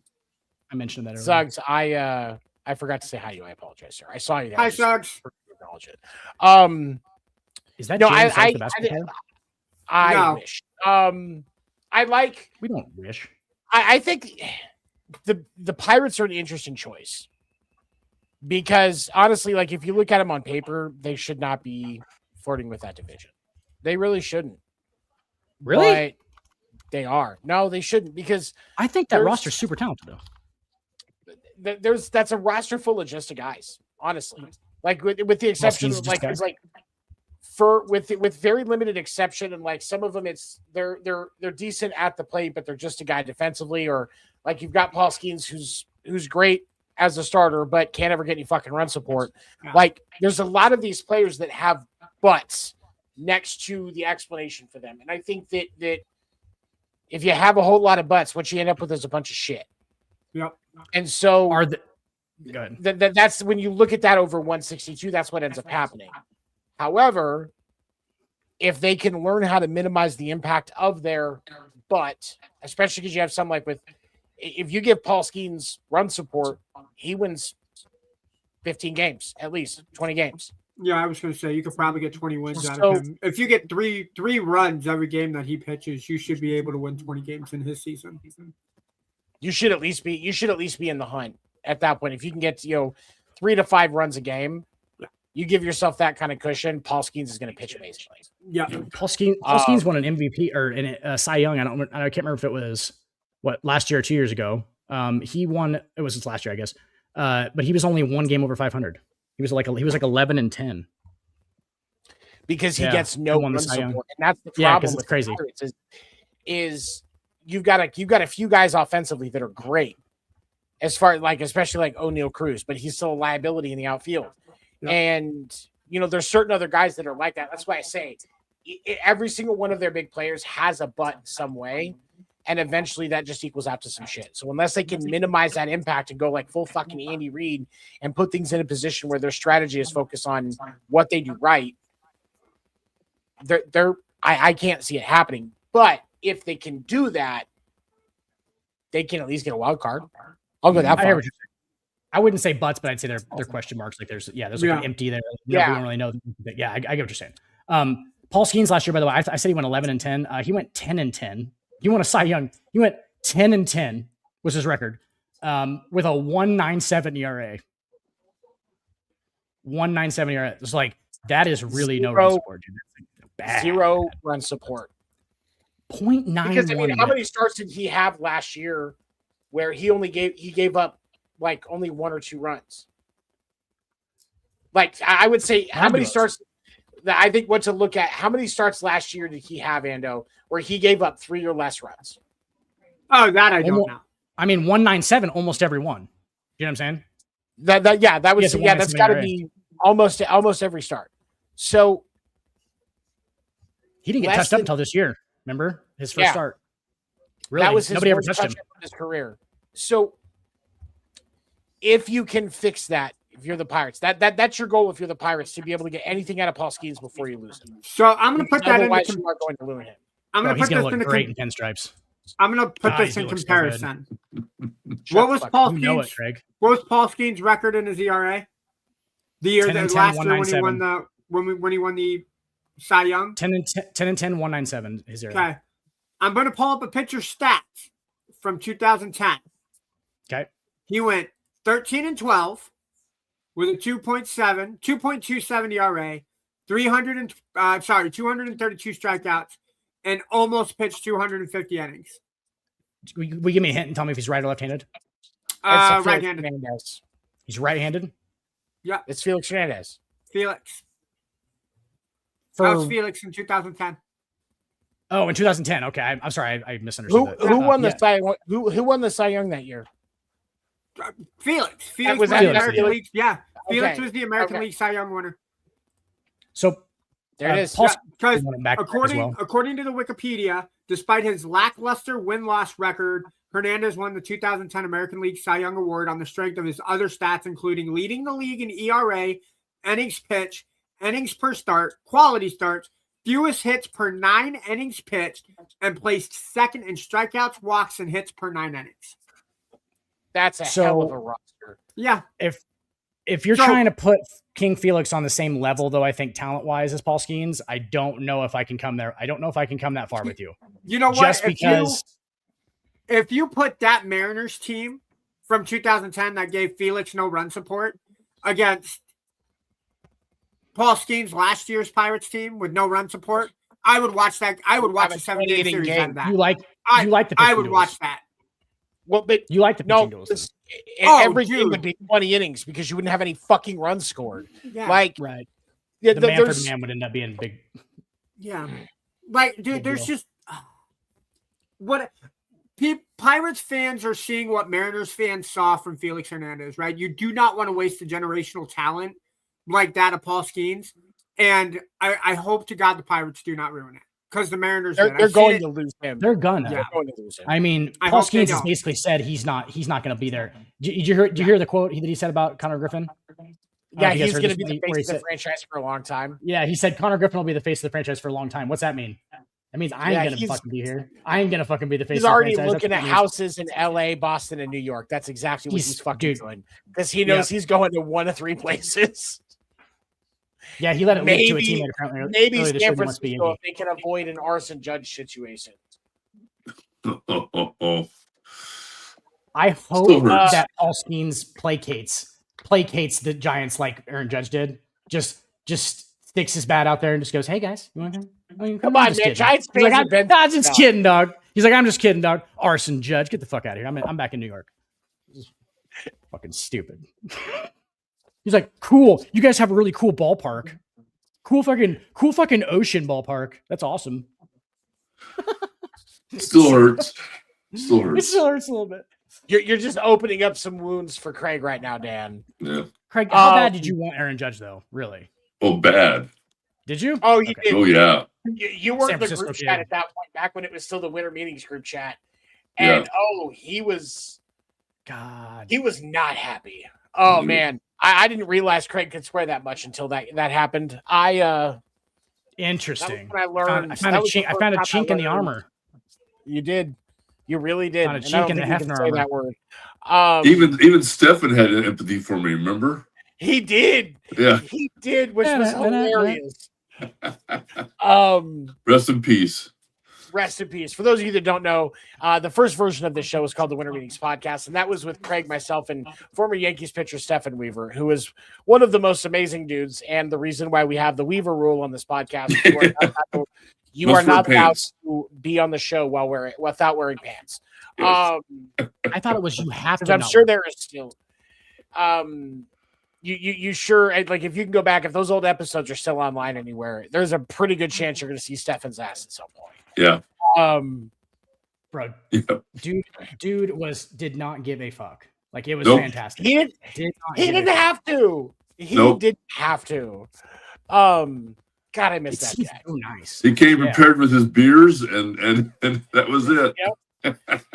I mentioned that earlier. Suggs, I forgot to say hi to you. I apologize, sir. I saw you there. Hi, Suggs. Acknowledge it. Is that James the basketball player? I wish. We don't wish. I think the Pirates are an interesting choice because honestly, like if you look at them on paper, they should not be flirting with that division. They really shouldn't. Really? But they are. No, they shouldn't, because I think that there's- roster's super talented though. that's a roster full of just guys, honestly. Like with the exception Paulskin's of just guys? with very limited exception, and like some of them, they're decent at the plate, but they're just a guy defensively, or like you've got Paul Skeens who's great as a starter, but can't ever get any fucking run support. Yeah. Like there's a lot of these players that have butts next to the explanation for them, and I think that if you have a whole lot of butts, what you end up with is a bunch of shit. Yep. And so Go ahead. that's when you look at that over 162, that's what ends up happening. However, if they can learn how to minimize the impact of their butt, especially because you have some like if you give Paul Skeens run support, he wins 15 games, at least 20 games. Yeah, I was going to say you could probably get 20 wins out So- of him. If you get three runs every game that he pitches, you should be able to win 20 games in his season. You should at least be in the hunt at that point. If you can get 3 to 5 runs a game, you give yourself that kind of cushion. Paul Skeens is going to pitch amazingly. Yeah. Paul Skeens won an MVP or a Cy Young. I can't remember if it was last year or 2 years ago. He won. It was his last year, I guess. But he was only one game over 500. He was like 11-10 because he Yeah, gets no he won run the Cy Young. support, and that's the Yeah, problem. 'cause it's with crazy. the Pirates is you've got a few guys offensively that are great, as far like especially like O'Neal Cruz, but he's still a liability in the outfield. Yeah. And there's certain other guys that are like that. That's why I say every single one of their big players has a butt in some way, and eventually that just equals out to some shit. So unless they can minimize that impact and go like full fucking Andy Reid and put things in a position where their strategy is focused on what they do right, I can't see it happening. But if they can do that, they can at least get a wild card. I'll go that far. I wouldn't say butts, but I'd say they're question marks. Like there's like an empty there. We don't really know. But yeah, I get what you're saying. Paul Skeens last year, by the way, I said he went 11-10. He went 10-10. He won a Cy Young. He went 10-10 was his record, with a 1.97 ERA. 1.97 ERA. It's like that is really no run support, dude. That's bad. 0 run support. 0.91. Because how many starts did he have last year where he gave up like only 1 or 2 runs? Like I would say, how many starts? I think what to look at. How many starts last year did he have, Ando, where he gave up 3 or less runs? Oh, that I don't know. I mean, 1.97 almost every one. You know what I'm saying? That's got to be almost every start. So he didn't get touched up until this year. Remember his first start? Really, that was nobody ever first touched him in his career. So if you can fix that, if you're the Pirates, that's your goal. If you're the Pirates, to be able to get anything out of Paul Skeens before you lose him. So I'm going to put that Otherwise, you are going to ruin him. I'm going to he's put going this to in look great in pinstripes. I'm going to put this he in looks so comparison. Shut What was the fuck Paul You know it, Skeens? Craig. What was Paul Skeens' record in his ERA? The year 10 that and 10, last year when he 197. won when he won the Cy Young. 10-10, 1.97 his ERA. Okay, I'm going to pull up a pitcher stats from 2010. Okay. He went 13-12 with a 2.27 ERA, 232 strikeouts, and almost pitched 250 innings. Will you give me a hint and tell me if he's right or left-handed? Right-handed. Hernandez. He's right-handed. Yeah, It's Felix Hernandez. Felix. For, That was Felix in 2010. Oh, in 2010. Okay, I'm sorry, I misunderstood. Who won the yeah. Cy Young? Who won the Cy Young that year? Felix. Felix was was that the American Felix? League. Yeah, Felix Okay. was the American Okay. League Cy Young winner. So There it is. Paul Because won it back as well. according to the Wikipedia, despite his lackluster win-loss record, Hernandez won the 2010 American League Cy Young Award on the strength of his other stats, including leading the league in ERA, innings pitched, innings per start, quality starts, fewest hits per 9 innings pitched, and placed second in strikeouts, walks, and hits per 9 innings. That's a So- hell of a roster. Yeah, If you're So- trying to put King Felix on the same level, though, I think talent-wise as Paul Skeens, I don't know if I can come there. I don't know if I can come that far with you. you know what? Just because If you put that Mariners team from 2010 that gave Felix no run support against Paul Skeens last year's Pirates team with no run support, I would watch that. I would watch a 7-game series out of that. You like the I pitching would duels. watch that. Well, but You like the pitching duels. this, Oh, every game dude. would be 20 innings because you wouldn't have any fucking runs scored. Yeah. Like, Right. yeah, The Manfred there's man would end up being big. Yeah. Like, dude, Big there's deal. just what Pirates fans are seeing what Mariners fans saw from Felix Hernandez, right? You do not want to waste the generational talent like that of Paul Skeens. And I hope to God the Pirates do not ruin it because the Mariners did. they're going to lose him. They're gonna. Yeah. They're going to lose him. I mean, I Paul hope they Skeens has don't. basically said he's not going to be there. Did you hear the quote that he said about Connor Griffin? Yeah, you guys he's heard going to this be the where he face of the said- franchise for a long time. Yeah, he said Connor Griffin will be the face of the franchise for a long time. What's that mean? That means I ain't Yeah, gonna he's- fucking be here. I ain't gonna fucking be the face. He's of the already franchise. looking That's at what it means. houses in LA, Boston, and New York. That's exactly what he's fucking dude. doing because he knows he's going to one of three places. Yeah, he let it leak to a Maybe- teammate apparently. Maybe earlier this year San he wants to be Francisco Yankee. if they can avoid an arson judge situation. I hope Still hurts. that Paul Skeens placates the Giants like Aaron Judge did. Just sticks his bat out there and just goes, "Hey guys, you want to come? Come I'm on, just man. kidding." Giants He's like, fans have been. I'm just No. kidding, dog. He's like, I'm just kidding, dog. Arson Judge, get the fuck out of here. I'm back in New York. This is fucking stupid. He's like, cool. You guys have a really cool ballpark. Cool fucking ocean ballpark. That's awesome. Still hurts. Still It hurts. still hurts a little bit. You're just opening up some wounds for Craig right now, Dan. Yeah. Craig, how Um, bad did you want Aaron Judge though? Really? Oh, bad. Did you? Oh, you Okay. did. Oh, yeah. You were San in the Francisco group chat kid. at that point, back when it was still the winter meetings group chat, Yeah. and he was God. not happy. Oh Mhm. man, I didn't realize Craig could swear that much until that happened. That was Interesting. when I learned. I found a chink in the armor. You did. You really did. Found a And I chink don't in the think you can Hefner say armor. that word. Even Stefan had an empathy for me, remember? He did. Yeah. He did, which was Yeah, yeah, yeah. hilarious. Rest in peace. Rest in peace. For those of you that don't know, the first version of this show was called the Winter Meetings Podcast, and that was with Craig, myself, and former Yankees pitcher Stephen Weaver, who is one of the most amazing dudes, and the reason why we have the Weaver rule on this podcast. You are Must wear not allowed pants. to be on the show without wearing pants. Yes. I thought it was you have Because to. I'm not sure wear- there is still. You sure, like, if you can go back, if those old episodes are still online anywhere, there's a pretty good chance you're going to see Stefan's ass at some point. Yeah. bro. Yeah. Dude did not give a fuck. Like it was Nope. fantastic. He Did not he give a didn't fuck. have to. He Nope. didn't have to. God, I miss It's that he's guy. so nice. He came Yeah. prepared with his beers and that was it.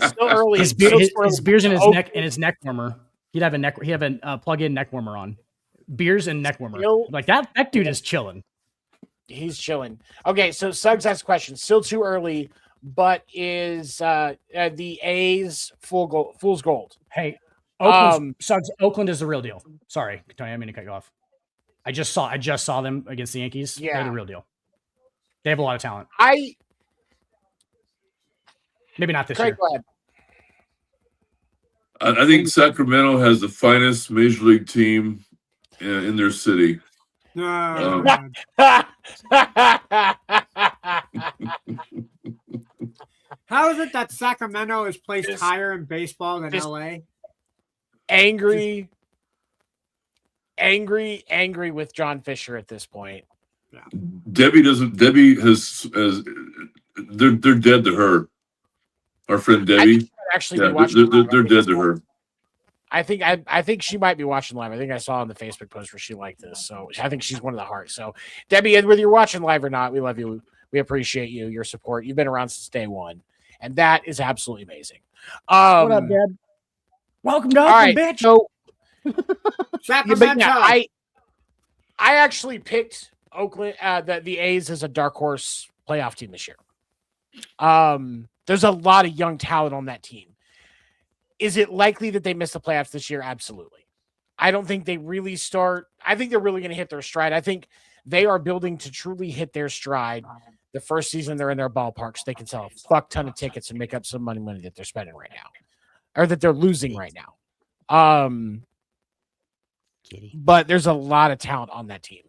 Still early. His, Still his early. beers in his Oh, neck warmer. He'd have a plug-in neck warmer on. Beers and neck warmer. Still- Like that dude is chilling. He's chilling. Okay, so Suggs asked a question. Still too early, but is the A's fool's gold? Hey, Oakland is the real deal. Sorry, Tony, I didn't mean to cut you off. I just saw them against the Yankees. They're Yeah. the real deal. They have a lot of talent. Maybe not this Craig, year. go ahead. I think Sacramento has the finest major league team in their city. No, Um, how is it that Sacramento is placed Just- higher in baseball than just- LA? angry with John Fisher at this point. Debbie has they're dead to her. Our friend Debbie. Actually, Yeah, be watching they're dead to her. I think she might be watching live. I think I saw on the Facebook post where she liked this. So I think she's one of the hearts. So Debbie, whether you're watching live or not, we love you. We appreciate you, your support. You've been around since day one, and that is absolutely amazing. What up, Dad? Welcome to All Oakland, right, bitch. so Sacramento. I actually picked Oakland, the A's as a dark horse playoff team this year. There's a lot of young talent on that team. Is it likely that they miss the playoffs this year? Absolutely. I don't think they really start. I think they're really going to hit their stride. I think they are building to truly hit their stride the first season they're in their ballparks. They can sell a fuck ton of tickets and make up some money that they're spending right now, or that they're losing right now. Kitty. But there's a lot of talent on that team.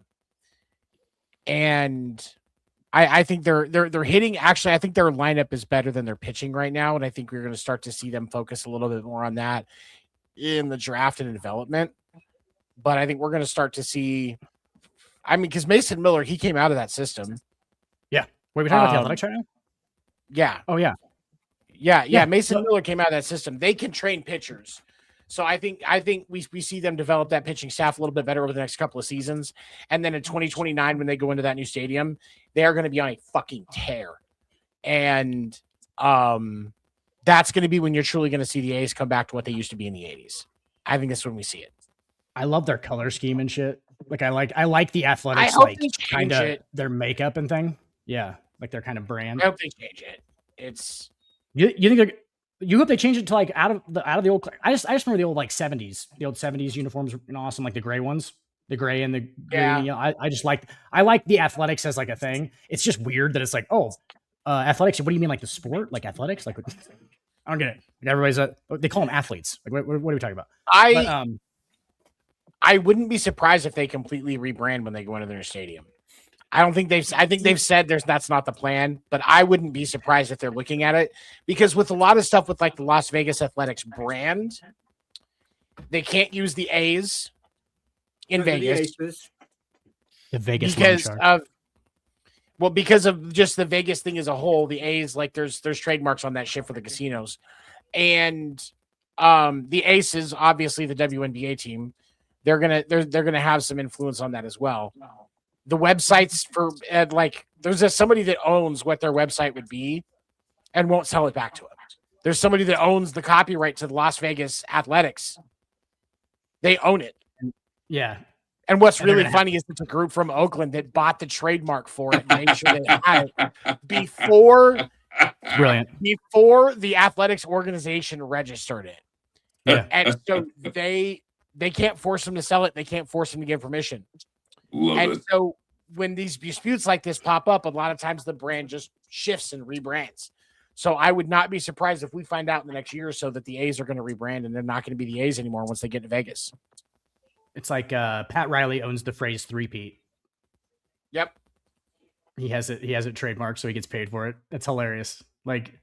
and I think they're hitting. Actually, I think their lineup is better than their pitching right now, and I think we're going to start to see them focus a little bit more on that in the draft and development. But I think we're going to start to see. I mean, because Mason Miller, he came out of that system. Yeah. Wait, we're talking about the Athletics right now? Yeah. Oh, yeah. Yeah. Mason Miller came out of that system. They can train pitchers. So I think we see them develop that pitching staff a little bit better over the next couple of seasons. And then in 2029, when they go into that new stadium, they are going to be on a fucking tear. And that's going to be when you're truly going to see the A's come back to what they used to be in the 80s. I think that's when we see it. I love their color scheme and shit. Like I like the Athletics, I hope like they change kind of it. their makeup and thing. Yeah, like their kind of brand. I hope they change it. It's You think you hope they change it to like out of the old. I just remember the old like 70s, uniforms were awesome, like the gray ones, the gray and the green. You know, I just like the Athletics as like a thing. It's just weird that it's like, oh, athletics. What do you mean, like the sport, like athletics? Like I don't get it. Like everybody's they call them athletes. Like what are we talking about? I wouldn't be surprised if they completely rebrand when they go into their stadium. I think they've said that's not the plan, but I wouldn't be surprised if they're looking at it, because with a lot of stuff with like the Las Vegas Athletics brand, they can't use the A's in Vegas. The Vegas because of just the Vegas thing as a whole. The A's, like there's trademarks on that shit for the casinos, and the Aces, obviously the WNBA team, they're gonna have some influence on that as well. The websites for there's somebody that owns what their website would be and won't sell it back to them. There's somebody that owns the copyright to the Las Vegas Athletics. They own it. Yeah. And what's really funny is it's a group from Oakland that bought the trademark for it and made sure they had it before the athletics organization registered it. Yeah. And so they can't force them to sell it. They can't force them to give permission. So when these disputes like this pop up, a lot of times the brand just shifts and rebrands. So I would not be surprised if we find out in the next year or so that the A's are going to rebrand and they're not going to be the A's anymore once they get to Vegas. It's like Pat Riley owns the phrase three-peat. Yep. He has it trademarked, so he gets paid for it. That's hilarious. Like,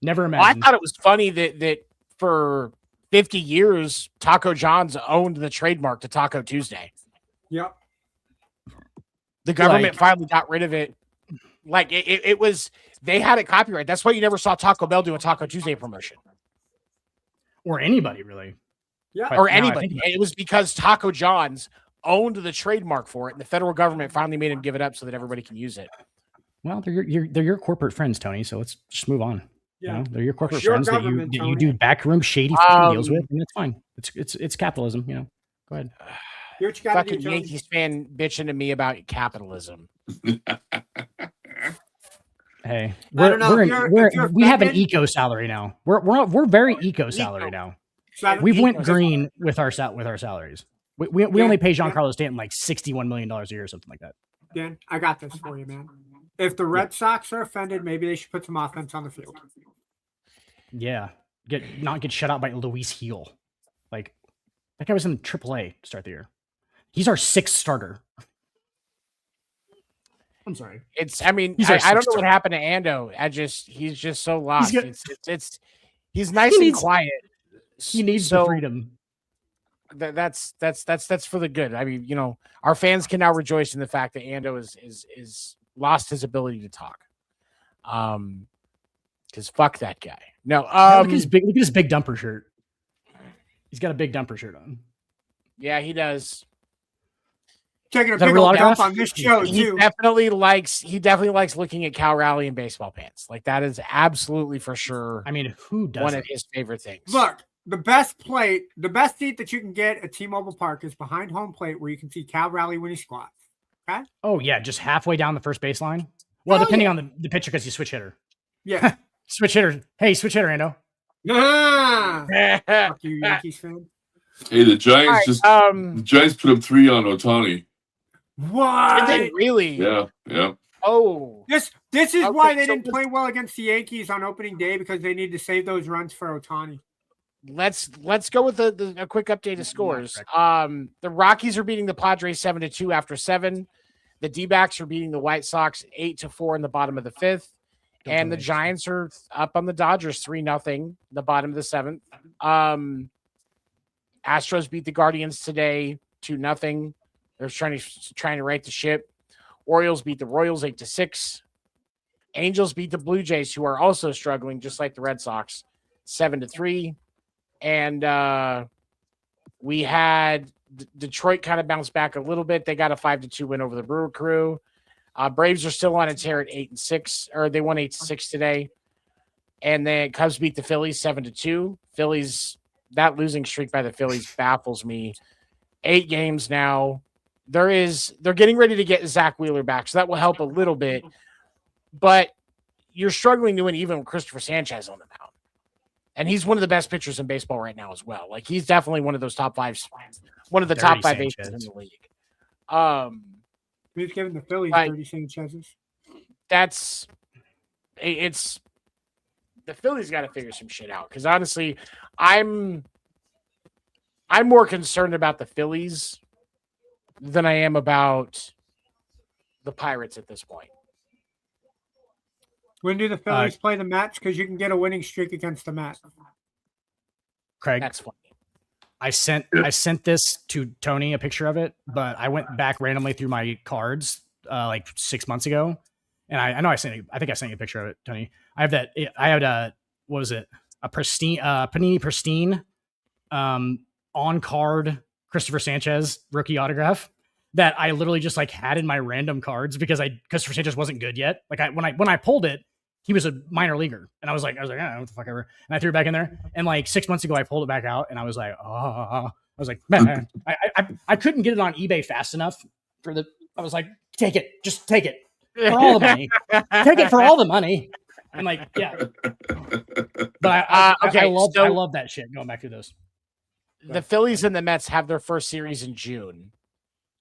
never Well, I imagined. thought it was funny that for 50 years, Taco John's owned the trademark to Taco Tuesday. Yep. The government finally got rid of it. Like it was, they had it copyright. That's why you never saw Taco Bell do a Taco Tuesday promotion. Or anybody, really. Yeah. Or anybody. It was because Taco John's owned the trademark for it, and the federal government finally made him give it up so that everybody can use it. Well, they're your corporate friends, Tony. So let's just move on. Yeah. You know, they're your corporate Your friends that government, you Tony. do backroom shady fucking deals with, and it's fine. It's capitalism. You know. Go ahead. Do what you gotta do, Fucking Tony. Yankees fan bitching to me about capitalism. Hey, I don't know, if you're we have an offended- eco salary now. We're very eco salary now. We've went green with our salaries. We only pay Giancarlo Stanton like $61 million a year or something like that. Dan, I got this for you, man. If the Red Sox are offended, maybe they should put some offense on the field. Yeah, not get shut out by Luis Heel. Like that guy was in AAA to start the year. He's our sixth starter. I'm sorry. I don't know what happened to Ando. He's just so lost. He's nice and quiet. He needs the freedom. That's for the good. I mean, you know, our fans can now rejoice in the fact that Ando is lost his ability to talk. Because fuck that guy. No, look at his big dumper shirt. He's got a big dumper shirt on. Yeah, he does. Taking a big old dump on this show He too. definitely likes looking at Cal Raleigh in baseball pants. Like that is absolutely for sure. I mean, who doesn't? One of his favorite things. Look, the best seat that you can get at T-Mobile Park is behind home plate, where you can see Cal Raleigh when he squats. Okay. Oh yeah, just halfway down the first baseline. Well, depending on the pitcher, because you switch hitter. Yeah. Switch hitter. Hey, switch hitter, Ando. Fuck you, Yankees fan. Hey, the Giants the Giants put up 3 on Ohtani. What? Did they really? Yeah. Oh, this is Okay, why they so didn't play well against the Yankees on opening day, because they need to save those runs for Ohtani. Let's go with a quick update of scores. The Rockies are beating the Padres 7-2 after 7. The D-backs are beating the White Sox 8-4 in the bottom of the 5th. And the Giants are up on the Dodgers 3-0 in the bottom of the 7th. Astros beat the Guardians today 2-0. They're trying to right the ship. Orioles beat the Royals 8-6. Angels beat the Blue Jays, who are also struggling, just like the Red Sox, 7-3. And we had Detroit kind of bounce back a little bit. They got a 5-2 win over the Brewer Crew. Braves are still on a tear at 8-6, or they won 8-6 today. And then Cubs beat the Phillies 7-2. Phillies, that losing streak by the Phillies baffles me. 8 games now. They're getting ready to get Zach Wheeler back, so that will help a little bit. But you're struggling to win even with Christopher Sanchez on the mound. And he's one of the best pitchers in baseball right now as well. Like, he's definitely one of those top 5, one of the top 5 aces in the league. Who's giving the Phillies 30 Sanchez's? It's the Phillies got to figure some shit out, because honestly, I'm more concerned about the Phillies than I am about the Pirates at this point. When do the Phillies play the Mets? Because you can get a winning streak against the Mets. Craig, that's funny. I sent this to Tony, a picture of it, but I went back randomly through my cards like 6 months ago, and I know I think I sent you a picture of it, Tony. I had a what was it? A pristine Panini pristine on card Christopher Sanchez rookie autograph that I literally just like had in my random cards because Christopher Sanchez wasn't good yet. Like when I pulled it, he was a minor leaguer, and I was like, what the fuck ever. And I threw it back in there. And like 6 months ago, I pulled it back out, and I was like, I was like, man, I couldn't get it on eBay fast enough I was like, take it, just take it for all the money, take it for all the money. And like, yeah. But I love that shit. Going back to those. The Phillies and the Mets have their first series in June.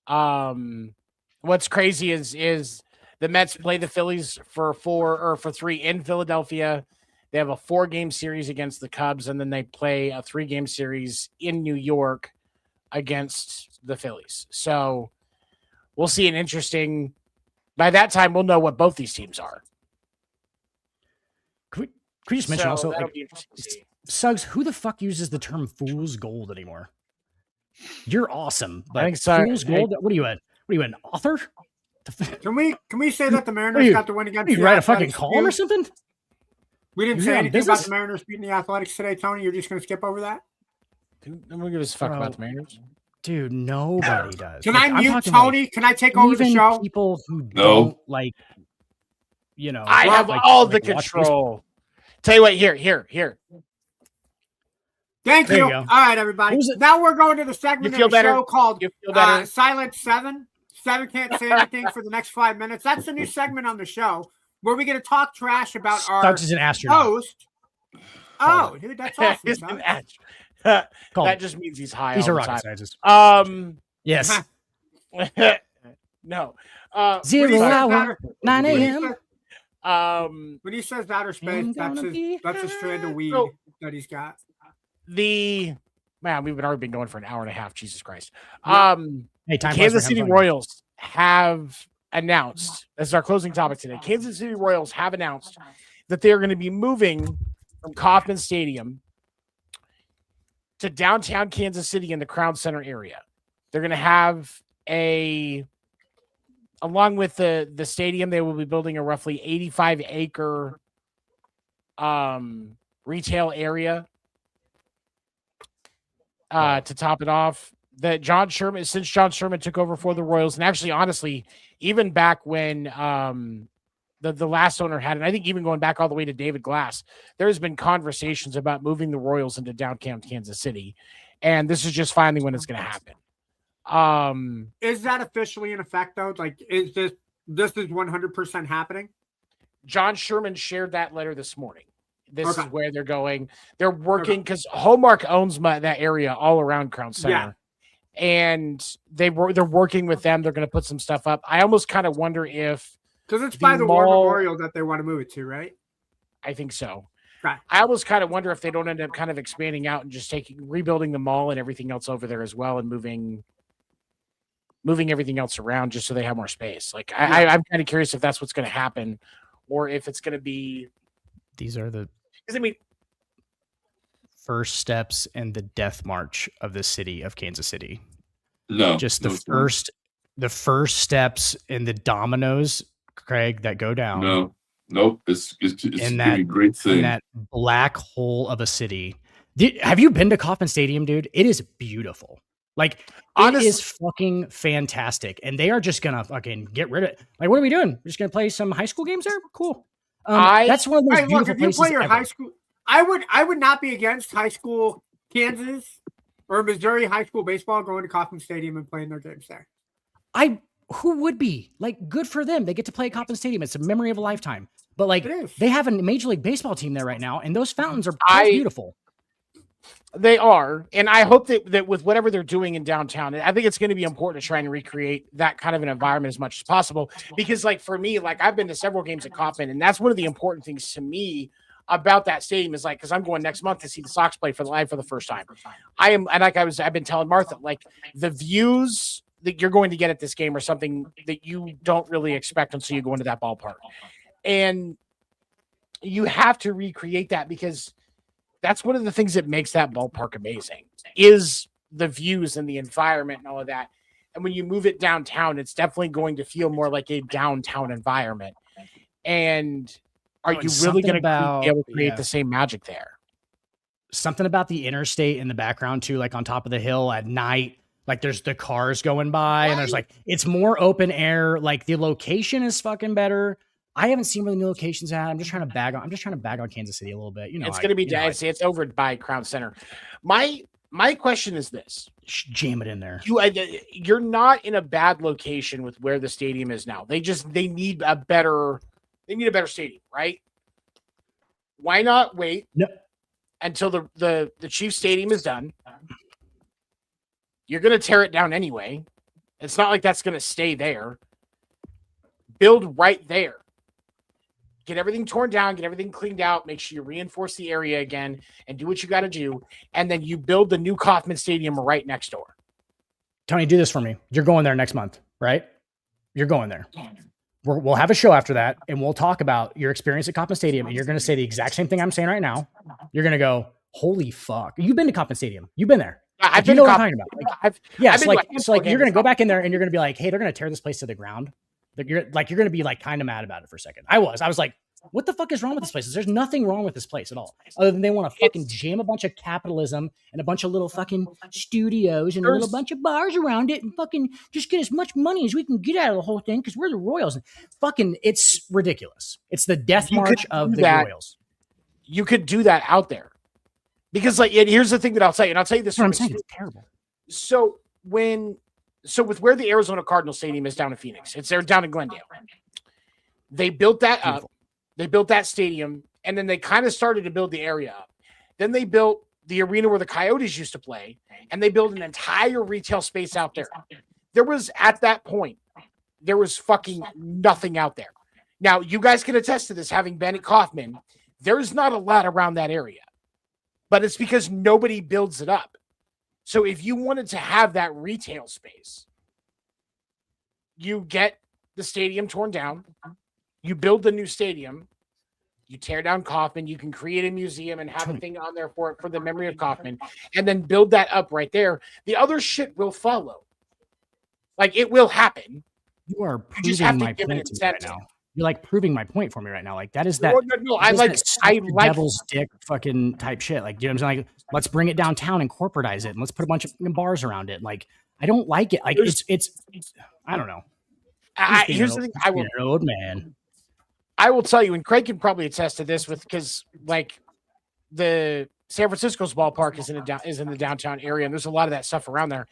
What's crazy is the Mets play the Phillies for 3 in Philadelphia. They have a 4-game series against the Cubs, and then they play a 3-game series in New York against the Phillies. So we'll see by that time, we'll know what both these teams are. Could we just mention also, like, Suggs, who the fuck uses the term fool's gold anymore? You're awesome, but fool's gold? What are you at? What are you, an author? Can we say that the Mariners got the win against you write a fucking column or something? We didn't say anything about the Mariners beating the Athletics today, Tony. You're just going to skip over that? Dude, I'm going to give us a fuck about the Mariners. Dude, nobody does. Can I mute Tony? Can I take over the show? People who don't like, I have all the control. Tell you what, here. Thank you. All right, everybody. Now we're going to the segment of the show called Silent 7. 7 can't say anything for the next 5 minutes. That's the new segment on the show where we get to talk trash about our host. Oh, dude, that's awesome. He's an astronaut. That just means he's high. He's all a the rocket time. scientist. Yes. No. 0 hour, 9 a.m. When he says outer space, that's a strand of weed that he's got. We've already been going for an hour and a half. Jesus Christ. Kansas City Royals have announced, this is our closing topic today. Kansas City Royals have announced that they're going to be moving from Kauffman Stadium to downtown Kansas City in the Crown Center area. They're going to have along with the stadium, they will be building a roughly 85-acre retail area to top it off. Since John Sherman took over for the Royals, and actually, honestly, even back when the last owner had it, I think even going back all the way to David Glass, there's been conversations about moving the Royals into downtown Kansas City, and this is just finally when it's going to happen. Is that officially in effect, though? Like, is this is 100% happening? John Sherman shared that letter this morning. This is where they're going. They're working because Hallmark owns that area all around Crown Center. Yeah. And they're working with them. They're going to put some stuff up. I almost kind of wonder if because it's by the War Memorial that they want to move it to, right? I think so. Right. I almost kind of wonder if they don't end up kind of expanding out and just rebuilding the mall and everything else over there as well and moving moving everything else around just so they have more space. Like I'm kind of curious if that's what's going to happen, or if it's going to be. These are the Because I mean, first steps in the death march of the city of Kansas City. No, Just no, the first steps in the dominoes, Craig, that go down. no, nope. It's in gonna be a great thing. in that black hole of a city. Have you been to Kauffman Stadium, dude? It is beautiful. Like, it is fucking fantastic. And they are just gonna fucking get rid of it. Like, what are we doing? We're just gonna play some high school games there? Cool. That's one of the most beautiful if you places play your ever. high school, I would not be against high school Kansas or Missouri high school baseball going to Kauffman Stadium and playing their games there. Who would be? Like, good for them. They get to play at Kauffman Stadium. It's a memory of a lifetime. But like, they have a Major League Baseball team there right now, and those fountains are beautiful. They are, and I hope that with whatever they're doing in downtown, I think it's going to be important to try and recreate that kind of an environment as much as possible. Because, like, for me, like, I've been to several games at Kauffman, and that's one of the important things to me about that stadium is, like, because I'm going next month to see the Sox play for the first time. I've been telling Martha, like, the views that you're going to get at this game are something that you don't really expect until you go into that ballpark, and you have to recreate that because that's one of the things that makes that ballpark amazing is the views and the environment and all of that. And when you move it downtown, it's definitely going to feel more like a downtown environment. And are you really going to be able to create the same magic there? Something about the interstate in the background too, like on top of the hill at night, like there's the cars going by and there's like, it's more open air. Like the location is fucking better. I haven't seen where the new location's at. I'm just trying to bag on Kansas City a little bit. You know, it's going to be it's over by Crown Center. My question is this: jam it in there. You're not in a bad location with where the stadium is now. They need a better stadium, right? Why not wait until the Chiefs Stadium is done? You're going to tear it down anyway. It's not like that's going to stay there. Build right there. Get everything torn down, get everything cleaned out, make sure you reinforce the area again and do what you got to do. And then you build the new Kauffman Stadium right next door. Tony, do this for me. You're going there next month, right? You're going there. We'll have a show after that and we'll talk about your experience at Kauffman Stadium. And you're going to say the exact same thing I'm saying right now. You're going to go, holy fuck. You've been to Kauffman Stadium. You've been there. I've been what I'm talking about. You're going to go back in there and you're going to be like, hey, they're going to tear this place to the ground. You're going to be like kind of mad about it for a second. I was like, what the fuck is wrong with this place? There's nothing wrong with this place at all. Other than they want to fucking jam a bunch of capitalism and a bunch of little fucking studios and a little bunch of bars around it and fucking just get as much money as we can get out of the whole thing because we're the Royals. And fucking, it's ridiculous. It's the death march of the Royals. You could do that out there. Because like, here's the thing that I'll tell you, and I'll tell you this. What I'm saying, it's terrible. So with where the Arizona Cardinal Stadium is down in Phoenix, it's there down in Glendale. They built that up. They built that stadium, and then they kind of started to build the area up. Then they built the arena where the Coyotes used to play, and they built an entire retail space out there. There was, at that point, there was fucking nothing out there. Now, you guys can attest to this, having been at Kauffman. There's not a lot around that area, but it's because nobody builds it up. So if you wanted to have that retail space, you get the stadium torn down, you build the new stadium, you tear down Kauffman, you can create a museum and have a thing on there for the memory of Kauffman, and then build that up right there. The other shit will follow. Like, it will happen. You are proving my point to me right now. You're like proving my point for me right now. Like, that is that. No, I like devil's dick fucking type shit. Like, you know what I'm saying? Like, let's bring it downtown and corporatize it, and let's put a bunch of bars around it. Like, I don't like it. Like, it's I don't know. Here's the thing. Old man. I will tell you, and Craig can probably attest to this because like the San Francisco's ballpark is in the downtown area, and there's a lot of that stuff around there.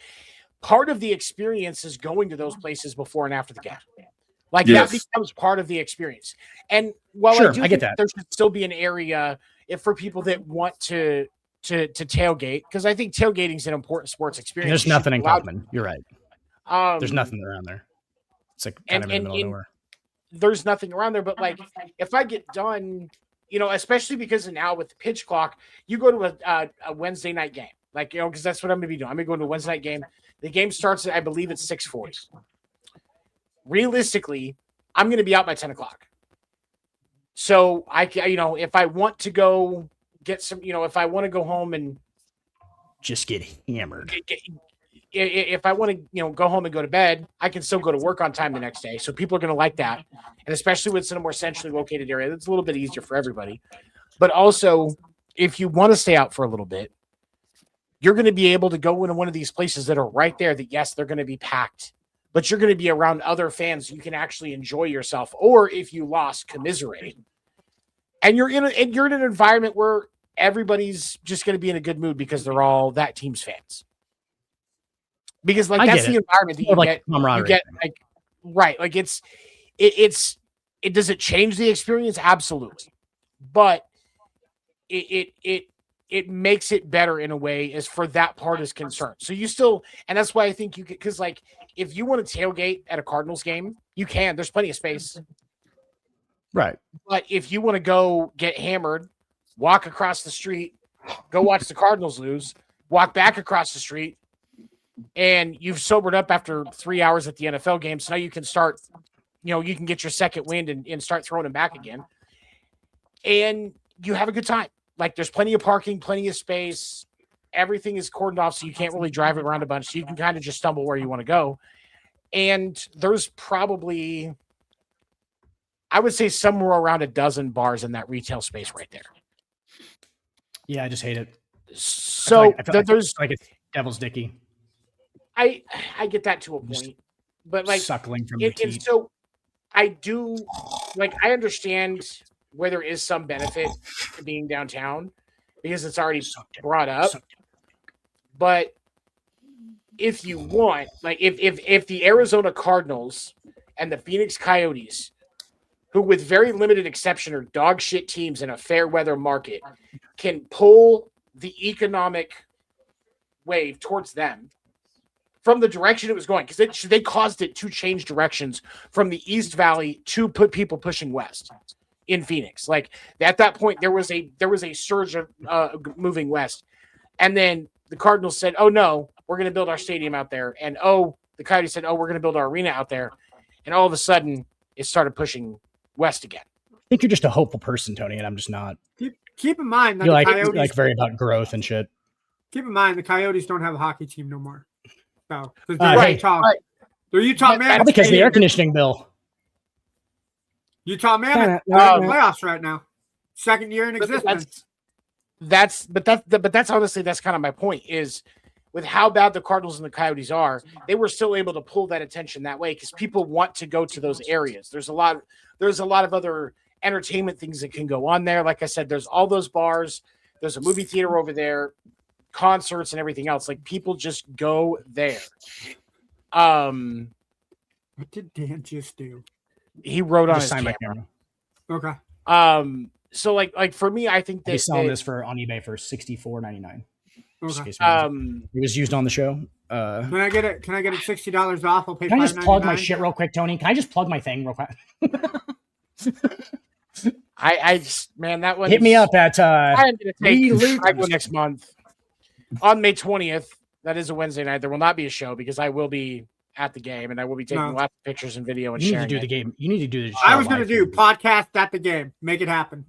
Part of the experience is going to those places before and after the game. Like that becomes part of the experience. And while I get that, there should still be an area for people that want to tailgate, because I think tailgating is an important sports experience. There's nothing in Kauffman. You're right. There's nothing around there. It's like kind of in the middle of nowhere. There's nothing around there, but like if I get done, you know, especially because now with the pitch clock, you go to a Wednesday night game, like, you know, because that's what I'm gonna be doing. I'm gonna go to a Wednesday night game, The game starts at, I believe it's 6:40. Realistically, I'm going to be out by 10 o'clock. So if I want to go get some, if I want to go home and just get hammered. If I want to, go home and go to bed, I can still go to work on time the next day. So people are going to like that. And especially with in a more centrally located area, that's a little bit easier for everybody. But also, if you want to stay out for a little bit, you're going to be able to go into one of these places that are right there that, yes, they're going to be packed, but you're going to be around other fans. So you can actually enjoy yourself. Or if you lost, commiserate. And you're in an environment where everybody's just going to be in a good mood because they're all that team's fans. Because that's the environment that you get. Right. Like it does it change the experience? Absolutely. But it makes it better in a way as for that part is concerned. So you still, and that's why I think you could, because if you want to tailgate at a Cardinals game, you can. There's plenty of space. Right. But if you want to go get hammered, walk across the street, go watch the Cardinals lose, walk back across the street, and you've sobered up after 3 hours at the NFL game. So now you can start, you can get your second wind and start throwing them back again. And you have a good time. There's plenty of parking, plenty of space. Everything is cordoned off, so you can't really drive around a bunch. So you can kind of just stumble where you want to go. And there's probably, I would say, somewhere around a dozen bars in that retail space right there. Yeah, I just hate it. So I feel there's like it's devil's dicky. I get that to a point, but suckling from the teeth. And so I do I understand where there is some benefit to being downtown because it's already brought up. But if you want, if the Arizona Cardinals and the Phoenix Coyotes, who with very limited exception are dog shit teams in a fair weather market, can pull the economic wave towards them from the direction it was going, because they caused it to change directions from the East Valley to put people pushing west in Phoenix. At that point, there was a surge of moving west, and then the Cardinals said, "Oh no, we're going to build our stadium out there," and the Coyotes said, "Oh, we're going to build our arena out there," and all of a sudden, it started pushing west again. I think you're just a hopeful person, Tony, and I'm just not. Keep in mind that you're the Coyotes very about growth and shit. Keep in mind the Coyotes don't have a hockey team no more. So they're right. They're Utah man. Because the air conditioning bill. Utah man in playoffs right now. Second year in existence. But that's honestly kind of my point is with how bad the Cardinals and the Coyotes are, they were still able to pull that attention that way because people want to go to those areas. There's a lot of other entertainment things that can go on there. Like I said, there's all those bars. There's a movie theater over there, concerts and everything else. People just go there. What did Dan just do? He wrote on his camera. Okay. So for me, I think that he's selling this on eBay for $64.99. Okay. It was used on the show. Can I get it? Can I get it $60 off? I'll pay. Can I just plug my shit real quick, Tony? Can I just plug my thing real quick? That one hit me up at. I'm gonna take next month on May 20th. That is a Wednesday night. There will not be a show because I will be at the game and I will be taking lots of pictures and video and sharing. You need to do the game. You need to do the show. I was going to do podcast at the game. Make it happen.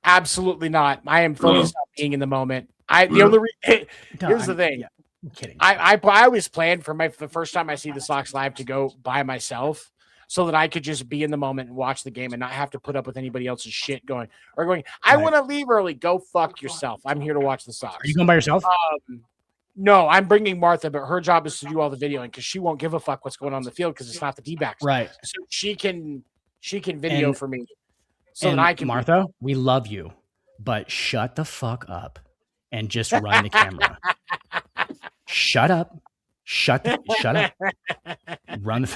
Absolutely not. I am focused on being in the moment. Here's the thing. Yeah, I'm kidding. I always planned for the first time I see the Sox live to go by myself so that I could just be in the moment and watch the game and not have to put up with anybody else's shit going. I want to leave early. Go fuck yourself. I'm here to watch the Sox. Are you going by yourself? No, I'm bringing Martha, but her job is to do all the videoing because she won't give a fuck what's going on in the field because it's not the D-backs. Right. So she can video for me so that I can. Martha, we love you, but shut the fuck up and just run the camera. Shut up. Shut up. Run.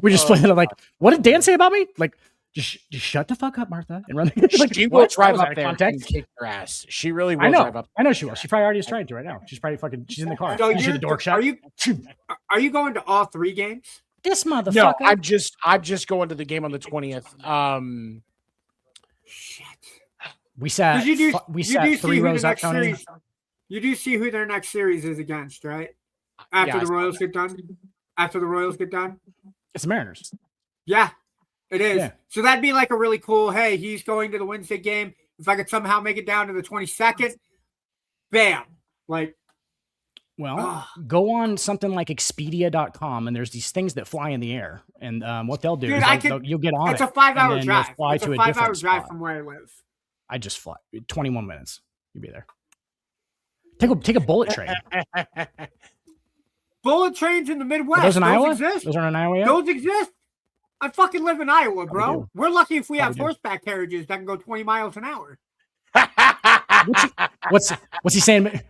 We just played it what did Dan say about me? Just shut the fuck up, Martha, and run. She will drive up there and kick your ass. She really will drive up. I know she will. She probably already is trying to right now. She's probably she's in the car. So you see the door shut? Are you going to all 3 games? This motherfucker. No, I'm just going to the game on the 20th. Shit. We sat 3 rows up, Tony. You do see who their next series is against, right? After Yeah, the Royals get done? After the Royals get done? It's the Mariners. Yeah, it is. Yeah. So that'd be like a really cool, hey, he's going to the Wednesday game. If I could somehow make it down to the 22nd, bam. Like, Well, go on something like Expedia.com, and there's these things that fly in the air. And what they'll do Dude, is you'll get on it's it. a 5-hour and then drive. you'll fly It's to a a 5-hour different drive spot. from where I live. I just fly 21 minutes. You'll be there. Take a bullet train. Bullet trains in the Midwest. Are those in Iowa? Exist. Those are in Iowa. Yet? Those exist. I fucking live in Iowa, Probably bro. do. We're lucky if we have Probably do. horseback carriages that can go 20 miles an hour. What's he saying?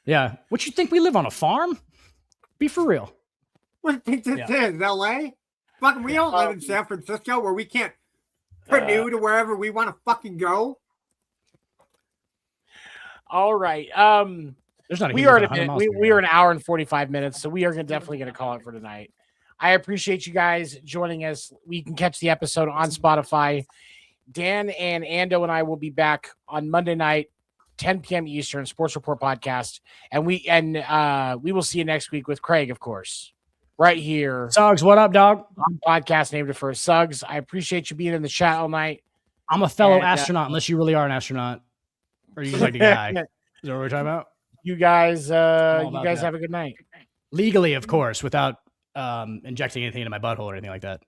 Yeah. What you think we live on a farm? Be for real. What do you think this is, LA? Fucking, we don't live in San Francisco where we can't canoe to wherever we want to fucking go. All right. There's not. We are at we are an hour and 45 minutes, so we are definitely going to call it for tonight. I appreciate you guys joining us. We can catch the episode on Spotify. Dan and Ando and I will be back on Monday night, 10 p.m. Eastern, Sports Report podcast, and we will see you next week with Craig, of course, right here. Suggs, what up, dog? On podcast named Deferred. Suggs, I appreciate you being in the chat all night. I'm a fellow And, astronaut, unless you really are an astronaut, or you just like the guy. Is that what we're talking about? You guys, about that. have a good night. Legally, of course, without injecting anything into my butthole or anything like that.